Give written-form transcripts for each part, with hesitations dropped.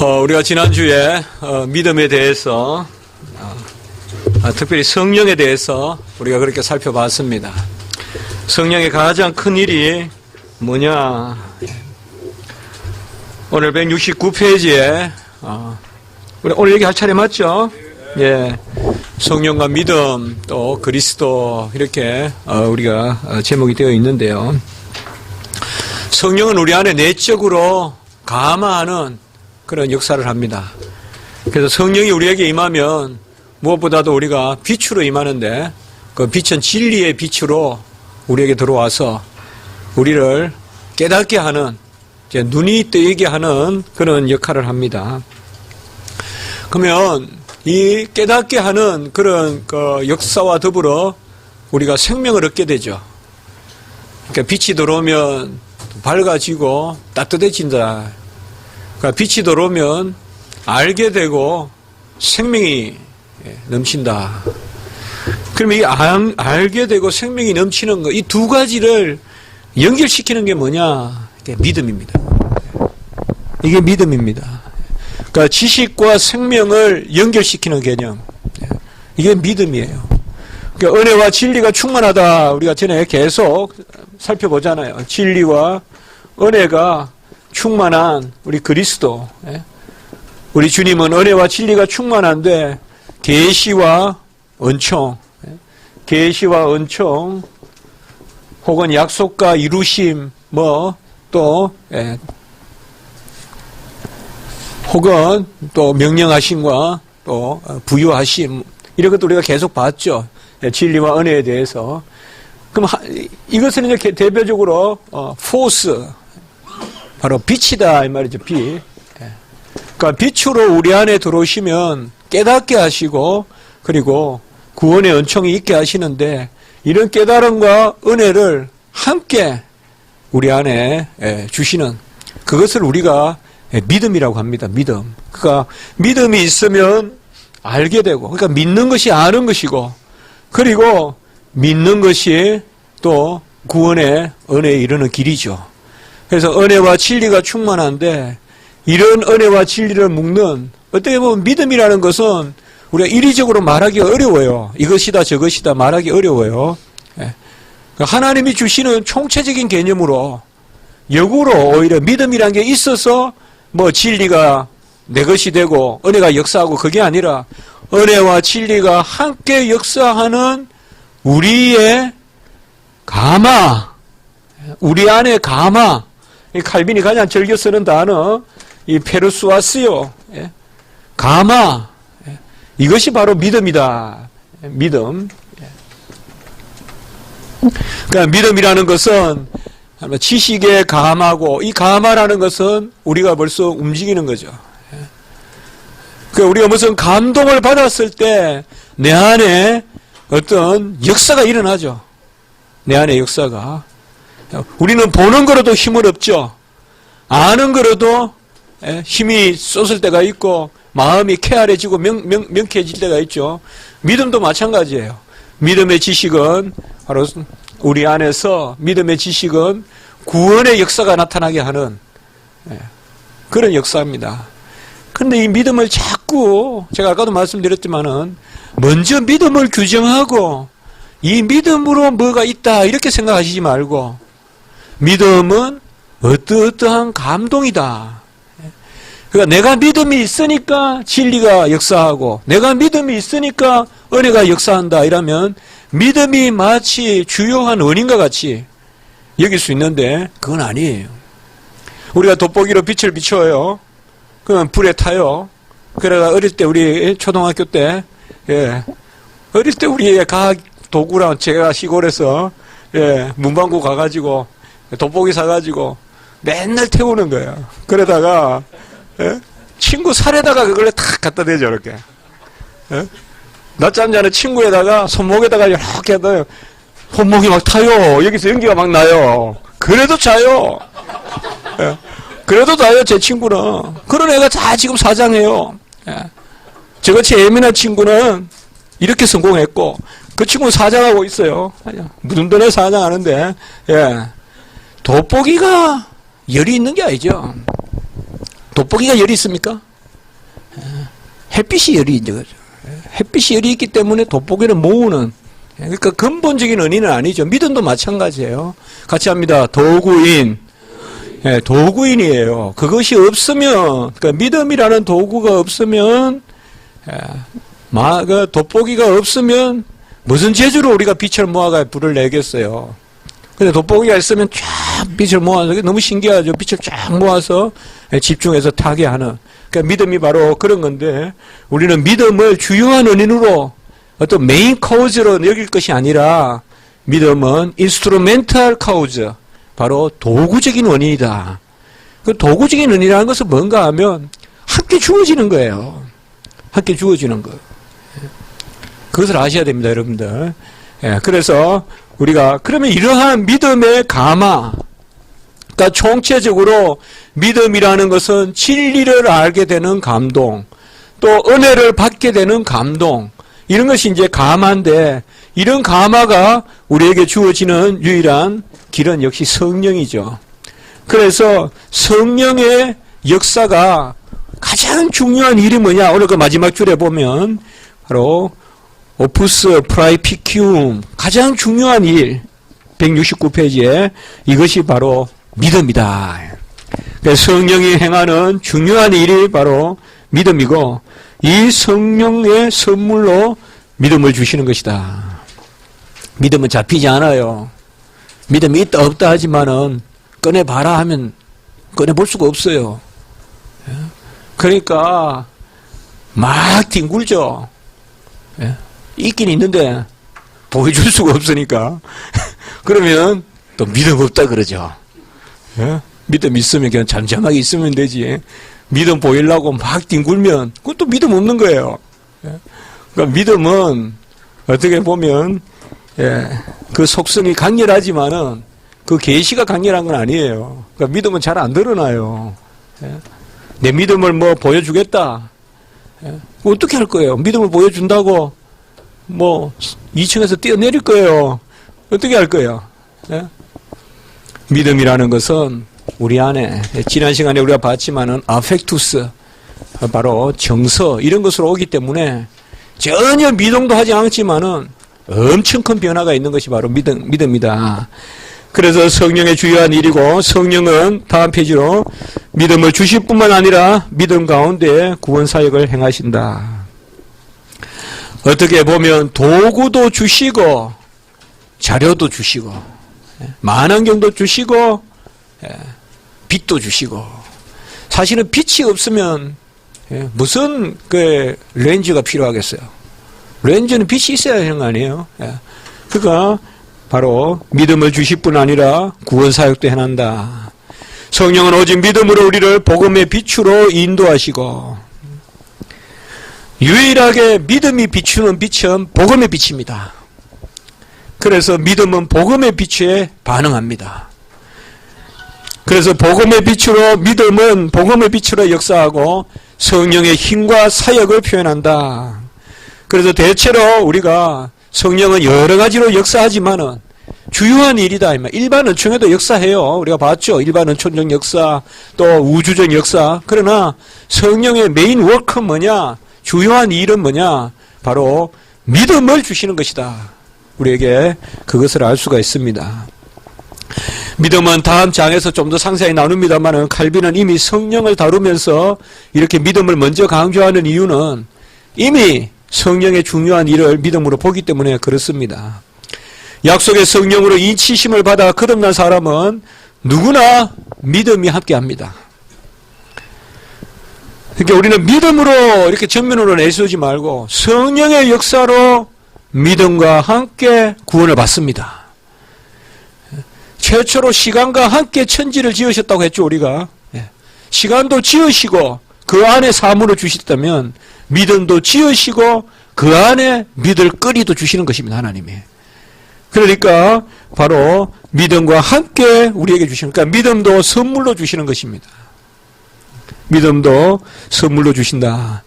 우리가 지난주에 믿음에 대해서 특별히 성령에 대해서 우리가 그렇게 살펴봤습니다. 성령의 가장 큰 일이 뭐냐? 오늘 169페이지에 우리 오늘 얘기할 차례 맞죠? 예, 성령과 믿음 또 그리스도 이렇게 우리가 제목이 되어 있는데요. 성령은 우리 안에 내적으로 감화하는 그런 역사를 합니다. 그래서 성령이 우리에게 임하면 무엇보다도 우리가 빛으로 임하는데 그 빛은 진리의 빛으로 우리에게 들어와서 우리를 깨닫게 하는, 이제 눈이 뜨이게 하는 그런 역할을 합니다. 그러면 이 깨닫게 하는 그런 그 역사와 더불어 우리가 생명을 얻게 되죠. 그러니까 빛이 들어오면 밝아지고 따뜻해진다. 그러니까 빛이 들어오면 알게 되고 생명이 넘친다. 그러면 이 알게 되고 생명이 넘치는 것, 이 두 가지를 연결시키는 게 뭐냐? 이게 믿음입니다. 이게 믿음입니다. 그러니까 지식과 생명을 연결시키는 개념. 이게 믿음이에요. 그러니까 은혜와 진리가 충만하다. 우리가 전에 계속 살펴보잖아요. 진리와 은혜가 충만한 우리 그리스도. 우리 주님은 은혜와 진리가 충만한데 계시와 은총, 계시와 은총, 혹은 약속과 이루심, 혹은 또 명령하심과 또 부유하심, 이런 것도 우리가 계속 봤죠. 진리와 은혜에 대해서. 그럼 이것은 이제 대표적으로 포스, 바로 빛이다 이 말이죠. 빛. 그러니까 빛으로 우리 안에 들어오시면 깨닫게 하시고 그리고 구원의 은총이 있게 하시는데, 이런 깨달음과 은혜를 함께 우리 안에 주시는 그것을 우리가 믿음이라고 합니다. 믿음. 그러니까 믿음이 있으면 알게 되고, 그러니까 믿는 것이 아는 것이고, 그리고 믿는 것이 또 구원의 은혜에 이르는 길이죠. 그래서 은혜와 진리가 충만한데, 이런 은혜와 진리를 묶는, 어떻게 보면 믿음이라는 것은 우리가 이리적으로 말하기 어려워요. 이것이다 저것이다 말하기 어려워요. 하나님이 주시는 총체적인 개념으로 역으로 오히려 믿음이라는 게 있어서 진리가 내 것이 되고 은혜가 역사하고, 그게 아니라 은혜와 진리가 함께 역사하는 우리의 감화, 우리 안에 감화, 이 칼빈이 가장 즐겨 쓰는 단어, 이 페르수아스요, 감화, 이것이 바로 믿음이다. 믿음. 그러니까 믿음이라는 것은 지식에 감하고, 이 감화라는 것은 우리가 벌써 움직이는 거죠. 그러니까 우리가 무슨 감동을 받았을 때 내 안에 어떤 역사가 일어나죠. 내 안에 역사가. 우리는 보는 거로도 힘을 얻죠. 아는 거로도 힘이 쏟을 때가 있고 마음이 쾌활해지고 명쾌해질 때가 있죠. 믿음도 마찬가지예요. 믿음의 지식은 바로 우리 안에서, 믿음의 지식은 구원의 역사가 나타나게 하는 그런 역사입니다. 그런데 이 믿음을 자꾸, 제가 아까도 말씀드렸지만은, 먼저 믿음을 규정하고 이 믿음으로 뭐가 있다 이렇게 생각하시지 말고, 믿음은 어떠한 감동이다. 그러니까 내가 믿음이 있으니까 진리가 역사하고, 내가 믿음이 있으니까 은혜가 역사한다 이러면 믿음이 마치 주요한 원인과 같이 여길 수 있는데 그건 아니에요. 우리가 돋보기로 빛을 비춰요. 그러면 불에 타요. 그래가 어릴 때, 우리 초등학교 때, 어릴 때 우리의 과학 도구랑, 제가 시골에서 문방구 가가지고 돋보기 사가지고 맨날 태우는 거예요. 그러다가 친구 살에다가 그걸 탁 갖다 대죠, 이렇게. 낮잠 자는 친구에다가 손목에다가 이렇게 하다 손목이 막 타요. 여기서 연기가 막 나요. 그래도 자요. 그래도 자요, 제 친구는. 그런 애가 다 지금 사장해요. 저같이 예민한 친구는 이렇게 성공했고, 그 친구는 사장하고 있어요. 무든든해 사장하는데, 돋보기가 열이 있는 게 아니죠. 돋보기가 열이 있습니까? 햇빛이 열이 있는 거죠. 햇빛이 열이 있기 때문에 돋보기를 모으는, 그러니까 근본적인 은인은 아니죠. 믿음도 마찬가지예요. 같이 합니다. 도구인. 도구인이에요. 그것이 없으면, 그러니까 믿음이라는 도구가 없으면, 그 돋보기가 없으면 무슨 재주로 우리가 빛을 모아가 불을 내겠어요. 근데 돋보기가 있으면 쫙 빛을 모아서 너무 신기하죠. 빛을 쫙 모아서 집중해서 타게 하는. 그러니까 믿음이 바로 그런 건데, 우리는 믿음을 주요한 은인으로 어떤 메인 카우즈로 여길 것이 아니라, 믿음은 인스트루멘탈 카우즈, 바로 도구적인 원인이다. 그 도구적인 원인이라는 것은 뭔가 하면 함께 주어지는 거예요. 함께 주어지는 거. 그것을 아셔야 됩니다, 여러분들. 그래서 우리가 그러면 이러한 믿음의 감화, 그러니까 총체적으로 믿음이라는 것은 진리를 알게 되는 감동, 또 은혜를 받게 되는 감동, 이런 것이 이제 감화인데, 이런 감화가 우리에게 주어지는 유일한 길은 역시 성령이죠. 그래서 성령의 역사가 가장 중요한 일이 뭐냐? 오늘 그 마지막 줄에 보면 바로 오푸스 프라이피큐움, 가장 중요한 일, 169페이지에 이것이 바로 믿음이다. 성령이 행하는 중요한 일이 바로 믿음이고, 이 성령의 선물로 믿음을 주시는 것이다. 믿음은 잡히지 않아요. 믿음이 있다 없다 하지만은 꺼내봐라 하면 꺼내볼 수가 없어요. 그러니까 막 뒹굴죠. 있긴 있는데 보여줄 수가 없으니까. 그러면 또 믿음 없다 그러죠. 믿음 있으면 그냥 잠잠하게 있으면 되지. 믿음 보이려고 막 뒹굴면 그것도 믿음 없는 거예요. 그러니까 믿음은 어떻게 보면 그 속성이 강렬하지만은 그 계시가 강렬한 건 아니에요. 그러니까 믿음은 잘 안 드러나요. 내 믿음을 뭐 보여주겠다. 어떻게 할 거예요? 믿음을 보여준다고 뭐 2층에서 뛰어내릴 거예요. 어떻게 할 거예요? 믿음이라는 것은 우리 안에 지난 시간에 우리가 봤지만은 아펙투스, 바로 정서, 이런 것으로 오기 때문에 전혀 미동도 하지 않지만은 엄청 큰 변화가 있는 것이 바로 믿음이다. 그래서 성령의 주요한 일이고, 성령은 다음 페이지로 믿음을 주실 뿐만 아니라 믿음 가운데 구원 사역을 행하신다. 어떻게 보면 도구도 주시고 자료도 주시고 만원경도 주시고 빛도 주시고, 사실은 빛이 없으면 무슨 그 렌즈가 필요하겠어요. 렌즈는 빛이 있어야 하는 거 아니에요. 그러니까 바로 믿음을 주실 뿐 아니라 구원 사역도 해낸다. 성령은 오직 믿음으로 우리를 복음의 빛으로 인도하시고, 유일하게 믿음이 비추는 빛은 복음의 빛입니다. 그래서 믿음은 복음의 빛에 반응합니다. 그래서 복음의 빛으로, 믿음은 복음의 빛으로 역사하고 성령의 힘과 사역을 표현한다. 그래서 대체로 우리가 성령은 여러 가지로 역사하지만은 주요한 일이다. 일반 은총에도 역사해요. 우리가 봤죠. 일반 은총적 역사, 또 우주적 역사. 그러나 성령의 메인 워크는 뭐냐? 주요한 일은 뭐냐? 바로 믿음을 주시는 것이다. 우리에게 그것을 알 수가 있습니다. 믿음은 다음 장에서 좀 더 상세히 나눕니다만, 칼빈은 이미 성령을 다루면서 이렇게 믿음을 먼저 강조하는 이유는 이미 성령의 중요한 일을 믿음으로 보기 때문에 그렇습니다. 약속의 성령으로 인치심을 받아 거듭난 사람은 누구나 믿음이 함께합니다. 그러니까 우리는 믿음으로 이렇게 정면으로 내세우지 말고 성령의 역사로 믿음과 함께 구원을 받습니다. 최초로 시간과 함께 천지를 지으셨다고 했죠, 우리가. 시간도 지으시고 그 안에 사물을 주셨다면 믿음도 지으시고 그 안에 믿을 거리도 주시는 것입니다, 하나님이. 그러니까 바로 믿음과 함께 우리에게 주시는, 그러니까 믿음도 선물로 주시는 것입니다. 믿음도 선물로 주신다.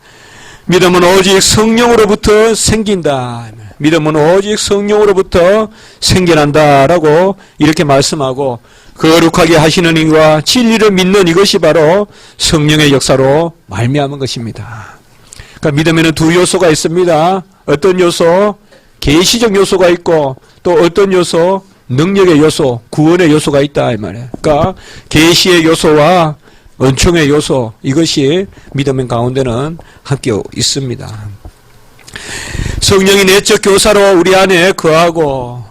믿음은 오직 성령으로부터 생긴다. 믿음은 오직 성령으로부터 생겨난다라고 이렇게 말씀하고, 거룩하게 하시는 이와 진리를 믿는 이것이 바로 성령의 역사로 말미암은 것입니다. 그러니까 믿음에는 두 요소가 있습니다. 어떤 요소? 계시적 요소가 있고 또 어떤 요소? 능력의 요소, 구원의 요소가 있다 이 말이에요. 그러니까 계시의 요소와 은총의 요소, 이것이 믿음 가운데는 함께 있습니다. 성령이 내적 교사로 우리 안에 거하고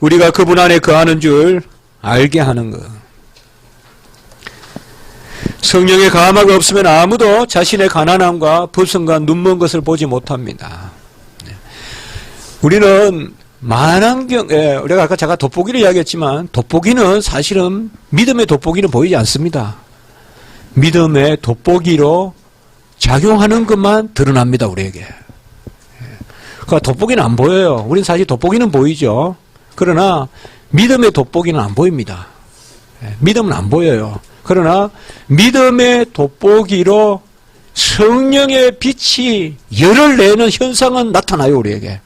우리가 그분 안에 거하는 줄 알게 하는 것. 성령의 감화가 없으면 아무도 자신의 가난함과 불성과 눈먼 것을 보지 못합니다. 우리는 우리가 아까 제가 돋보기를 이야기했지만 돋보기는 사실은 믿음의 돋보기는 보이지 않습니다. 믿음의 돋보기로 작용하는 것만 드러납니다, 우리에게. 그러니까 돋보기는 안 보여요. 우리는 사실 돋보기는 보이죠. 그러나 믿음의 돋보기는 안 보입니다. 믿음은 안 보여요. 그러나 믿음의 돋보기로 성령의 빛이 열을 내는 현상은 나타나요, 우리에게.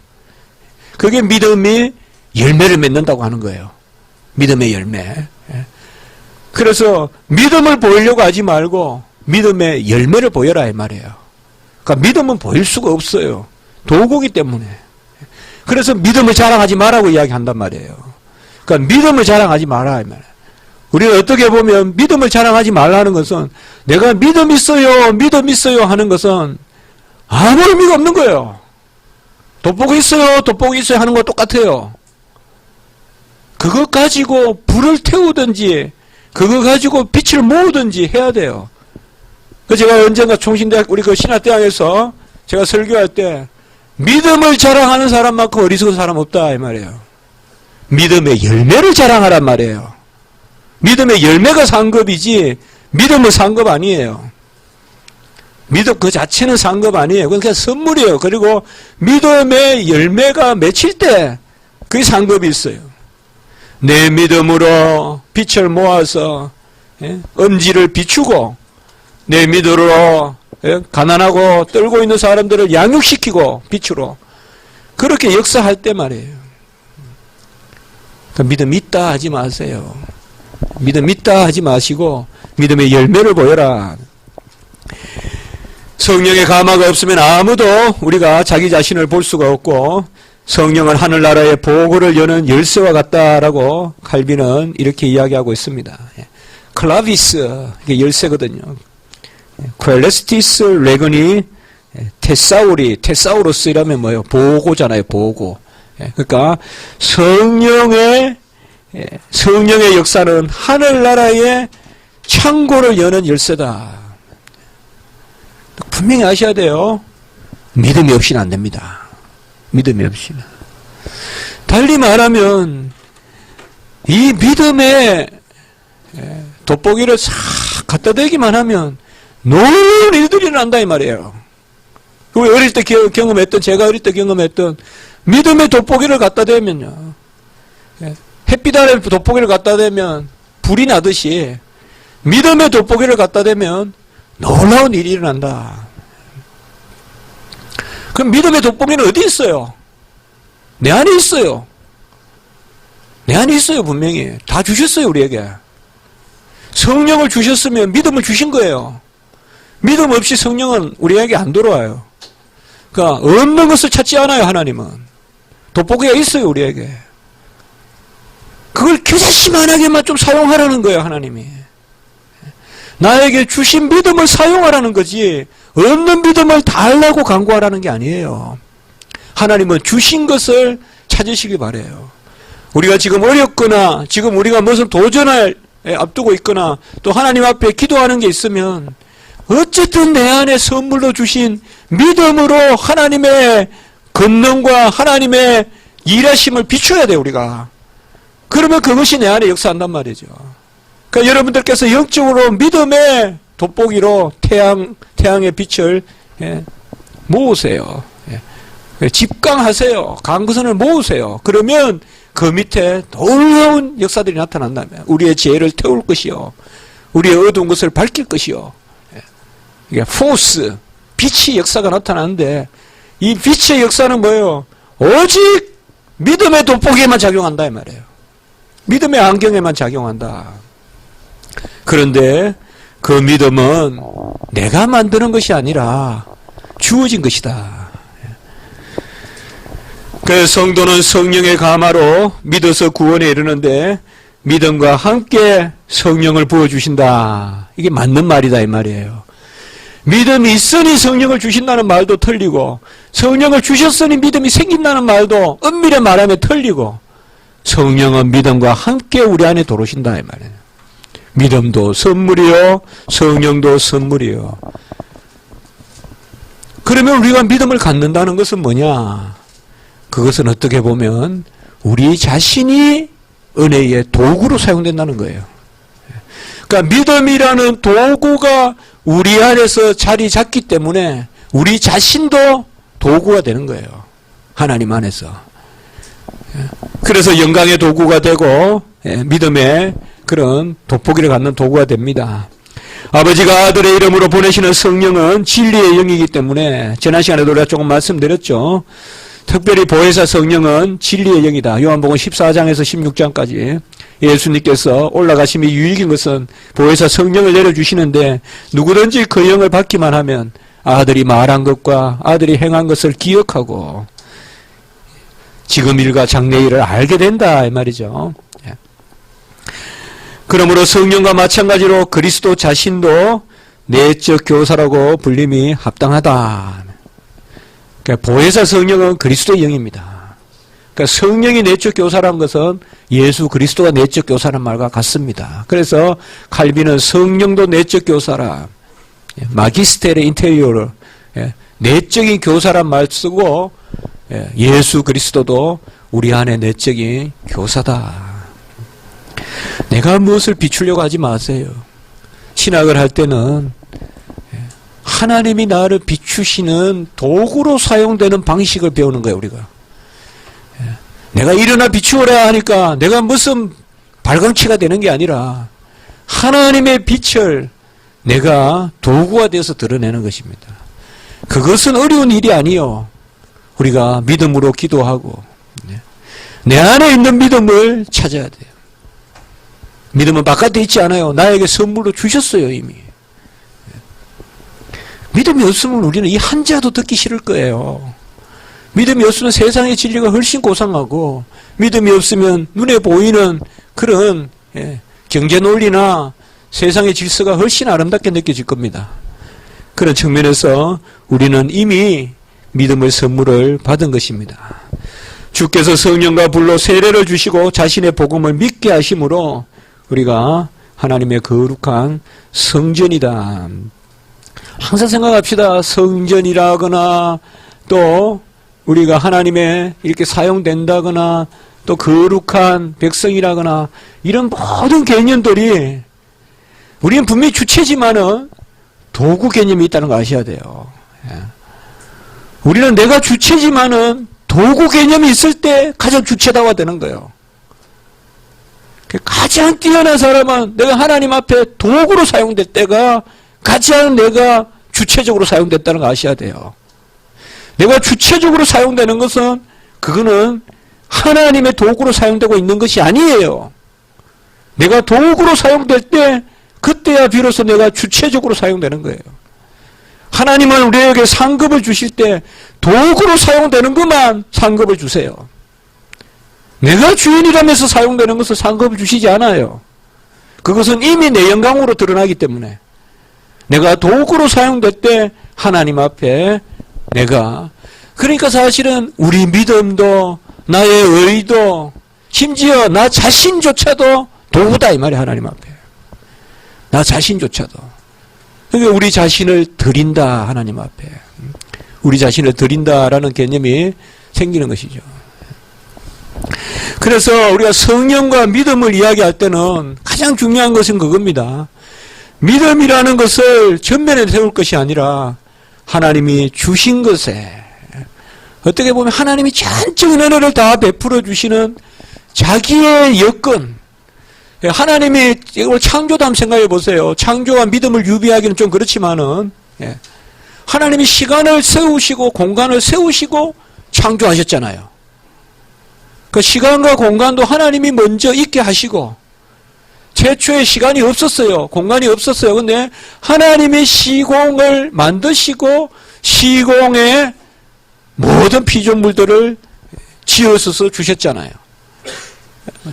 그게 믿음이 열매를 맺는다고 하는 거예요. 믿음의 열매. 그래서 믿음을 보이려고 하지 말고 믿음의 열매를 보여라 이 말이에요. 그러니까 믿음은 보일 수가 없어요. 도구기 때문에. 그래서 믿음을 자랑하지 말라고 이야기한단 말이에요. 그러니까 믿음을 자랑하지 마라 이 말이에요. 우리는 어떻게 보면 믿음을 자랑하지 말라는 것은 내가 믿음 있어요 하는 것은 아무 의미가 없는 거예요. 돋보기 있어요 하는 거 똑같아요. 그것 가지고 불을 태우든지 그거 가지고 빛을 모으든지 해야 돼요. 제가 언젠가 총신대학 우리 그 신학대학에서 제가 설교할 때 믿음을 자랑하는 사람만큼 어리석은 사람 없다 이 말이에요. 믿음의 열매를 자랑하란 말이에요. 믿음의 열매가 상급이지 믿음은 상급 아니에요. 믿음 그 자체는 상급 아니에요. 그건 그냥 선물이에요. 그리고 믿음의 열매가 맺힐 때 그게 상급이 있어요. 내 믿음으로 빛을 모아서 엄지를 비추고 내 믿음으로 가난하고 떨고 있는 사람들을 양육시키고 빛으로 그렇게 역사할 때 말이에요. 그러니까 믿음 있다 하지 마세요. 믿음 있다 하지 마시고 믿음의 열매를 보여라. 성령의 감화가 없으면 아무도 우리가 자기 자신을 볼 수가 없고 성령은 하늘나라의 보고를 여는 열쇠와 같다라고 칼빈은 이렇게 이야기하고 있습니다. 클라비스 이게 열쇠거든요. 퀄레스티스 레건이 테사우로스 이라면 뭐예요? 보고잖아요. 보고. 그러니까 성령의 역사는 하늘나라의 창고를 여는 열쇠다. 분명히 아셔야 돼요. 믿음이 없이는 안 됩니다. 믿음이 없이는. 달리 말하면 이 믿음의 돋보기를 싹 갖다 대기만 하면 놀라운 일들이 난다 이 말이에요. 우리 어릴 때 경험했던 제가 어릴 때 경험했던 믿음의 돋보기를 갖다 대면요. 햇빛 아래 돋보기를 갖다 대면 불이 나듯이 믿음의 돋보기를 갖다 대면 놀라운 일이 일어난다. 그럼 믿음의 돋보기는 어디 있어요? 내 안에 있어요. 내 안에 있어요, 분명히. 다 주셨어요, 우리에게. 성령을 주셨으면 믿음을 주신 거예요. 믿음 없이 성령은 우리에게 안 들어와요. 그러니까 없는 것을 찾지 않아요, 하나님은. 돋보기가 있어요, 우리에게. 그걸 겨자씨만하게만 좀 사용하라는 거예요, 하나님이. 나에게 주신 믿음을 사용하라는 거지 없는 믿음을 달라고 강구하라는 게 아니에요. 하나님은 주신 것을 찾으시기 바라요. 우리가 지금 어렵거나 지금 우리가 무슨 도전을 앞두고 있거나 또 하나님 앞에 기도하는 게 있으면 어쨌든 내 안에 선물로 주신 믿음으로 하나님의 권능과 하나님의 일하심을 비춰야 돼요, 우리가. 그러면 그것이 내 안에 역사한단 말이죠. 그러니까 여러분들께서 영적으로 믿음의 돋보기로 태양의 빛을 모으세요. 집강하세요. 강구선을 모으세요. 그러면 그 밑에 놀라운 역사들이 나타난다면 우리의 지혜를 태울 것이요. 우리의 어두운 것을 밝힐 것이요. 이게 포스, 빛의 역사가 나타나는데 이 빛의 역사는 뭐예요? 오직 믿음의 돋보기에만 작용한다 이 말이에요. 믿음의 안경에만 작용한다. 그런데 그 믿음은 내가 만드는 것이 아니라 주어진 것이다. 그래서 성도는 성령의 감화로 믿어서 구원에 이르는데 믿음과 함께 성령을 부어주신다. 이게 맞는 말이다 이 말이에요. 믿음이 있으니 성령을 주신다는 말도 틀리고 성령을 주셨으니 믿음이 생긴다는 말도 엄밀히 말하면 틀리고 성령은 믿음과 함께 우리 안에 들어오신다 이 말이에요. 믿음도 선물이요 성령도 선물이요. 그러면 우리가 믿음을 갖는다는 것은 뭐냐? 그것은 어떻게 보면 우리 자신이 은혜의 도구로 사용된다는 거예요. 그러니까 믿음이라는 도구가 우리 안에서 자리 잡기 때문에 우리 자신도 도구가 되는 거예요. 하나님 안에서. 그래서 영광의 도구가 되고 믿음의 그런 돋보기를 갖는 도구가 됩니다. 아버지가 아들의 이름으로 보내시는 성령은 진리의 영이기 때문에 지난 시간에도 우리가 조금 말씀드렸죠. 특별히 보혜사 성령은 진리의 영이다. 요한복음 14장에서 16장까지 예수님께서 올라가심이 유익인 것은 보혜사 성령을 내려주시는데 누구든지 그 영을 받기만 하면 아들이 말한 것과 아들이 행한 것을 기억하고 지금 일과 장래 일을 알게 된다 이 말이죠. 그러므로 성령과 마찬가지로 그리스도 자신도 내적 교사라고 불림이 합당하다. 그러니까 보혜사 성령은 그리스도의 영입니다. 그러니까 성령이 내적 교사라는 것은 예수 그리스도가 내적 교사라는 말과 같습니다. 그래서 칼빈은 성령도 내적 교사라, 마기스테레 인테리오를 내적인 교사란 말 쓰고 예수 그리스도도 우리 안에 내적인 교사다. 내가 무엇을 비추려고 하지 마세요. 신학을 할 때는 하나님이 나를 비추시는 도구로 사용되는 방식을 배우는 거예요, 우리가. 내가 일어나 비추어라 하니까 내가 무슨 발광체가 되는 게 아니라 하나님의 빛을 내가 도구가 돼서 드러내는 것입니다. 그것은 어려운 일이 아니요. 우리가 믿음으로 기도하고 내 안에 있는 믿음을 찾아야 돼요. 믿음은 바깥에 있지 않아요. 나에게 선물로 주셨어요, 이미. 믿음이 없으면 우리는 이 한자도 듣기 싫을 거예요. 믿음이 없으면 세상의 진리가 훨씬 고상하고 믿음이 없으면 눈에 보이는 그런 경제 논리나 세상의 질서가 훨씬 아름답게 느껴질 겁니다. 그런 측면에서 우리는 이미 믿음의 선물을 받은 것입니다. 주께서 성령과 불로 세례를 주시고 자신의 복음을 믿게 하심으로 우리가 하나님의 거룩한 성전이다. 항상 생각합시다. 성전이라거나 또 우리가 하나님의 이렇게 사용된다거나 또 거룩한 백성이라거나 이런 모든 개념들이 우리는 분명히 주체지만은 도구 개념이 있다는 거 아셔야 돼요. 우리는 내가 주체지만은 도구 개념이 있을 때 가장 주체다가 되는 거예요. 가장 뛰어난 사람은 내가 하나님 앞에 도구로 사용될 때가 가장 내가 주체적으로 사용됐다는 거 아셔야 돼요. 내가 주체적으로 사용되는 것은 그거는 하나님의 도구로 사용되고 있는 것이 아니에요. 내가 도구로 사용될 때 그때야 비로소 내가 주체적으로 사용되는 거예요. 하나님은 우리에게 상급을 주실 때 도구로 사용되는 것만 상급을 주세요. 내가 주인이라면서 사용되는 것을 상급을 주시지 않아요. 그것은 이미 내 영광으로 드러나기 때문에 내가 도구로 사용될 때 하나님 앞에 내가 그러니까 사실은 우리 믿음도 나의 의도 심지어 나 자신조차도 도구다 이 말이야. 하나님 앞에 나 자신조차도 그러니까 우리 자신을 드린다. 하나님 앞에 우리 자신을 드린다라는 개념이 생기는 것이죠. 그래서 우리가 성령과 믿음을 이야기할 때는 가장 중요한 것은 그겁니다. 믿음이라는 것을 전면에 세울 것이 아니라 하나님이 주신 것에 어떻게 보면 하나님이 전적인 은혜를 다 베풀어 주시는 자기의 여건 하나님이 이걸 창조도 한번 생각해 보세요. 창조와 믿음을 유비하기는 좀 그렇지만은 하나님이 시간을 세우시고 공간을 세우시고 창조하셨잖아요. 그 시간과 공간도 하나님이 먼저 있게 하시고 최초에 시간이 없었어요. 공간이 없었어요. 근데 하나님의 시공을 만드시고 시공의 모든 피조물들을 지어서 주셨잖아요.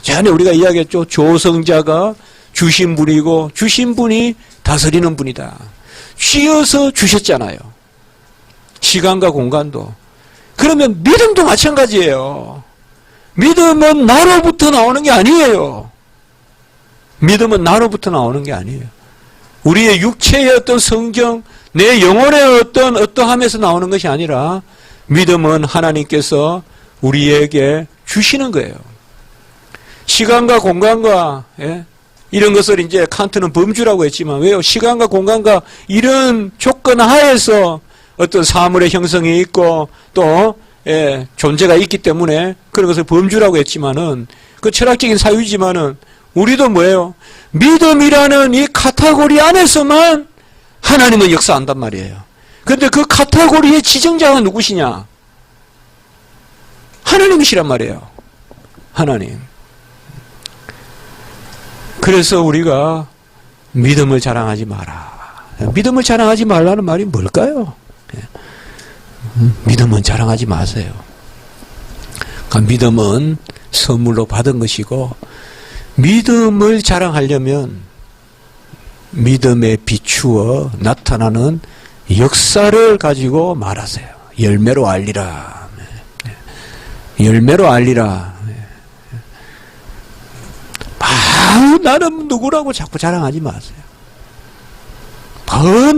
전에 우리가 이야기했죠. 조성자가 주신 분이고 주신 분이 다스리는 분이다. 지어서 주셨잖아요. 시간과 공간도. 그러면 믿음도 마찬가지예요. 믿음은 나로부터 나오는 게 아니에요. 믿음은 나로부터 나오는 게 아니에요. 우리의 육체의 어떤 성경, 내 영혼의 어떠함에서 나오는 것이 아니라 믿음은 하나님께서 우리에게 주시는 거예요. 시간과 공간과 이런 것을 이제 칸트는 범주라고 했지만 왜요? 시간과 공간과 이런 조건 하에서 어떤 사물의 형성이 있고 또 존재가 있기 때문에 그런 것을 범주라고 했지만은 그 철학적인 사유지만은 우리도 뭐예요? 믿음이라는 이 카테고리 안에서만 하나님은 역사한단 말이에요. 그런데 그 카테고리의 지정자가 누구시냐? 하나님이시란 말이에요. 하나님. 그래서 우리가 믿음을 자랑하지 마라. 믿음을 자랑하지 말라는 말이 뭘까요? 믿음은 자랑하지 마세요. 그러니까 믿음은 선물로 받은 것이고 믿음을 자랑하려면 믿음에 비추어 나타나는 역사를 가지고 말하세요. 열매로 알리라. 열매로 알리라. 나는 누구라고 자꾸 자랑하지 마세요.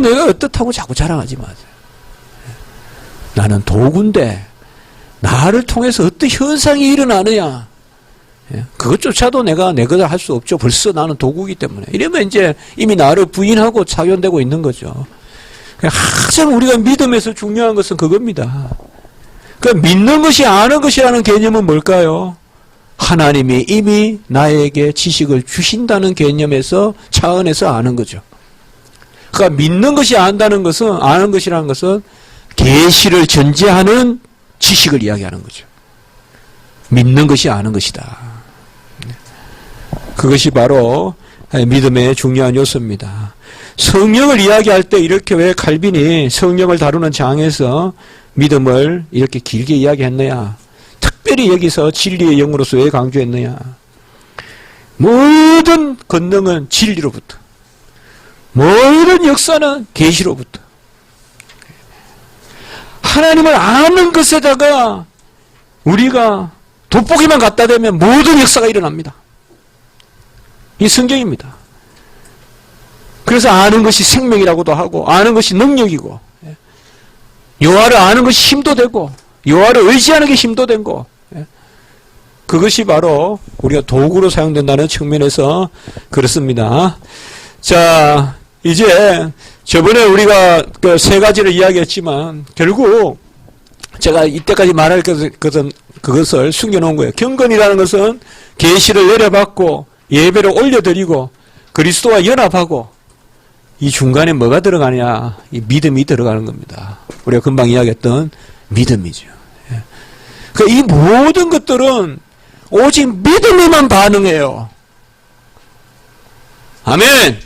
내가 어떻다고 자꾸 자랑하지 마세요. 나는 도구인데 나를 통해서 어떤 현상이 일어나느냐. 그것조차도 내가 내 것을 할 수 없죠. 벌써 나는 도구이기 때문에. 이러면 이제 이미 나를 부인하고 차견되고 있는 거죠. 가장 우리가 믿음에서 중요한 것은 그겁니다. 그러니까 믿는 것이 아는 것이라는 개념은 뭘까요? 하나님이 이미 나에게 지식을 주신다는 개념에서 차원에서 아는 거죠. 그러니까 믿는 것이 안다는 것은 아는 것이라는 것은 계시를 전제하는 지식을 이야기하는 거죠. 믿는 것이 아는 것이다. 그것이 바로 믿음의 중요한 요소입니다. 성령을 이야기할 때 이렇게 왜 칼빈이 성령을 다루는 장에서 믿음을 이렇게 길게 이야기했느냐? 특별히 여기서 진리의 영으로서 왜 강조했느냐? 모든 권능은 진리로부터, 모든 역사는 계시로부터. 하나님을 아는 것에다가 우리가 돋보기만 갖다 대면 모든 역사가 일어납니다. 이 성경입니다. 그래서 아는 것이 생명이라고도 하고 아는 것이 능력이고 여호와를 아는 것이 힘도 되고 여호와를 의지하는 게 힘도 되고 그것이 바로 우리가 도구로 사용된다는 측면에서 그렇습니다. 자, 이제 저번에 우리가 그 세 가지를 이야기했지만 결국 제가 이때까지 말할 그것을 숨겨놓은 거예요. 경건이라는 것은 계시를 내려받고 예배를 올려드리고 그리스도와 연합하고 이 중간에 뭐가 들어가냐? 이 믿음이 들어가는 겁니다. 우리가 금방 이야기했던 믿음이죠. 그러니까 이 모든 것들은 오직 믿음에만 반응해요. 아멘.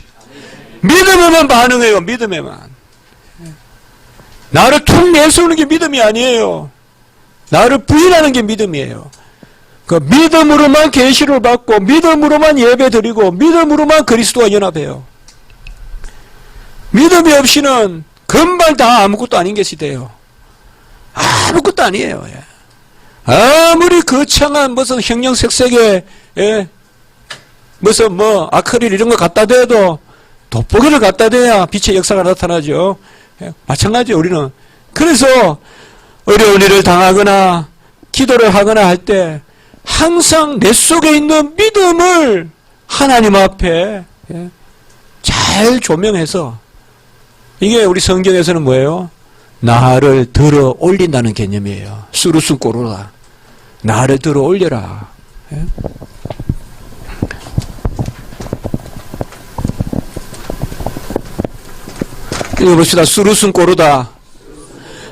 믿음에만 반응해요. 믿음에만. 나를 툭 내세우는 게 믿음이 아니에요. 나를 부인하는 게 믿음이에요. 그 믿음으로만 계시를 받고 믿음으로만 예배드리고 믿음으로만 그리스도와 연합해요. 믿음이 없이는 금방 다 아무것도 아닌 것이 돼요. 아무것도 아니에요. 아무리 거창한 무슨 형형색색의 무슨 아크릴 이런 거 갖다 대도 돋보기를 갖다 대야 빛의 역사가 나타나죠. 마찬가지예요. 우리는. 그래서 어려운 일을 당하거나 기도를 하거나 할 때 항상 내 속에 있는 믿음을 하나님 앞에 잘 조명해서 이게 우리 성경에서는 뭐예요? 나를 들어 올린다는 개념이에요. 수루스 꼬르라. 나를 들어 올려라. 읽어봅시다. 수루스 꼬르다.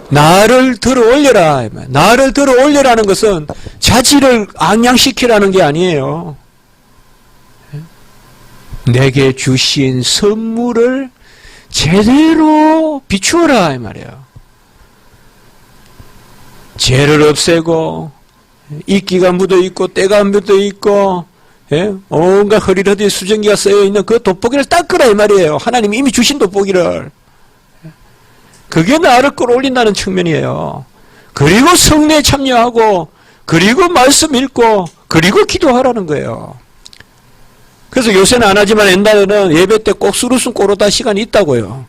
나를 들어 올려라. 나를 들어 올려라는 것은 자질을 앙양시키라는 게 아니에요. 내게 주신 선물을 제대로 비추어라 이 말이에요. 죄를 없애고 이끼가 묻어있고 때가 묻어있고 온갖 허리허리 수증기가 쓰여있는 그 돋보기를 닦으라 이 말이에요. 하나님이 이미 주신 돋보기를. 그게 나를 끌어올린다는 측면이에요. 그리고 성례에 참여하고 그리고 말씀 읽고 그리고 기도하라는 거예요. 그래서 요새는 안 하지만 옛날에는 예배 때 꼭 수루순 꼬르다 시간이 있다고요.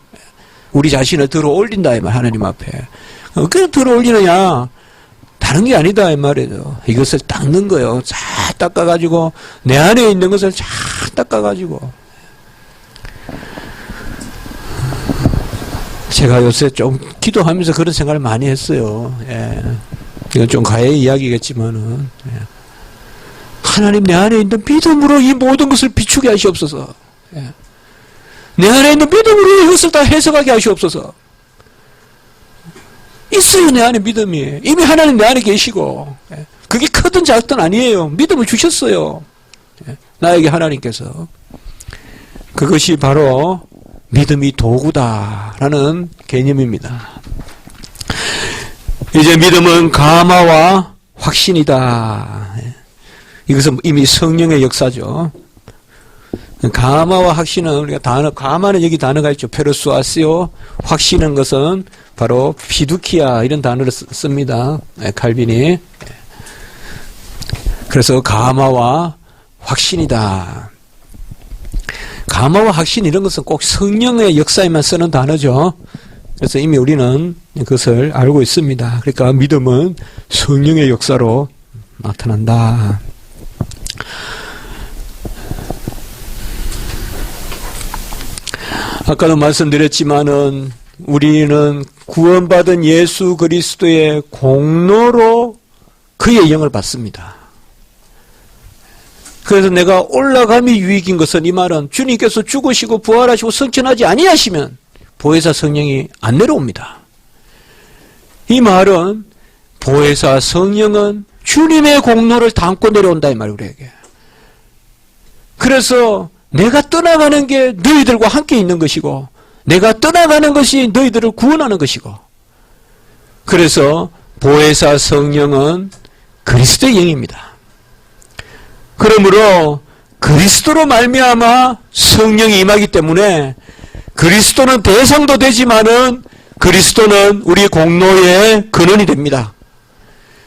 우리 자신을 들어 올린다 이 말, 하나님 앞에. 어떻게 들어 올리느냐? 다른 게 아니다 이 말이죠. 이것을 닦는 거예요. 잘 닦아가지고 내 안에 있는 것을 잘 닦아가지고. 제가 요새 좀 기도하면서 그런 생각을 많이 했어요. 예. 이건 좀 가해의 이야기겠지만은. 예. 하나님 내 안에 있는 믿음으로 이 모든 것을 비추게 하시옵소서. 예. 내 안에 있는 믿음으로 이것을 다 해석하게 하시옵소서. 있어요, 내 안에 믿음이. 이미 하나님 내 안에 계시고. 예. 그게 크든 작든 아니에요. 믿음을 주셨어요. 예. 나에게 하나님께서. 그것이 바로 믿음이 도구다라는 개념입니다. 이제 믿음은 감화와 확신이다. 이것은 이미 성령의 역사죠. 감화와 확신은 우리가 단어, 감화는 여기 단어가 있죠. 페르수아시오. 확신은 것은 바로 피두키아 이런 단어를 씁니다. 칼빈이. 그래서 감화와 확신이다. 감화와 확신 이런 것은 꼭 성령의 역사에만 쓰는 단어죠. 그래서 이미 우리는 그것을 알고 있습니다. 그러니까 믿음은 성령의 역사로 나타난다. 아까도 말씀드렸지만은 우리는 구원받은 예수 그리스도의 공로로 그의 영을 받습니다. 그래서 내가 올라감이 유익인 것은 이 말은 주님께서 죽으시고 부활하시고 승천하지 아니하시면 보혜사 성령이 안 내려옵니다. 이 말은 보혜사 성령은 주님의 공로를 담고 내려온다 이 말 우리에게. 그래서 내가 떠나가는 게 너희들과 함께 있는 것이고 내가 떠나가는 것이 너희들을 구원하는 것이고 그래서 보혜사 성령은 그리스도의 영입니다. 그러므로 그리스도로 말미암아 성령이 임하기 때문에 그리스도는 대상도 되지만은 그리스도는 우리 공로의 근원이 됩니다.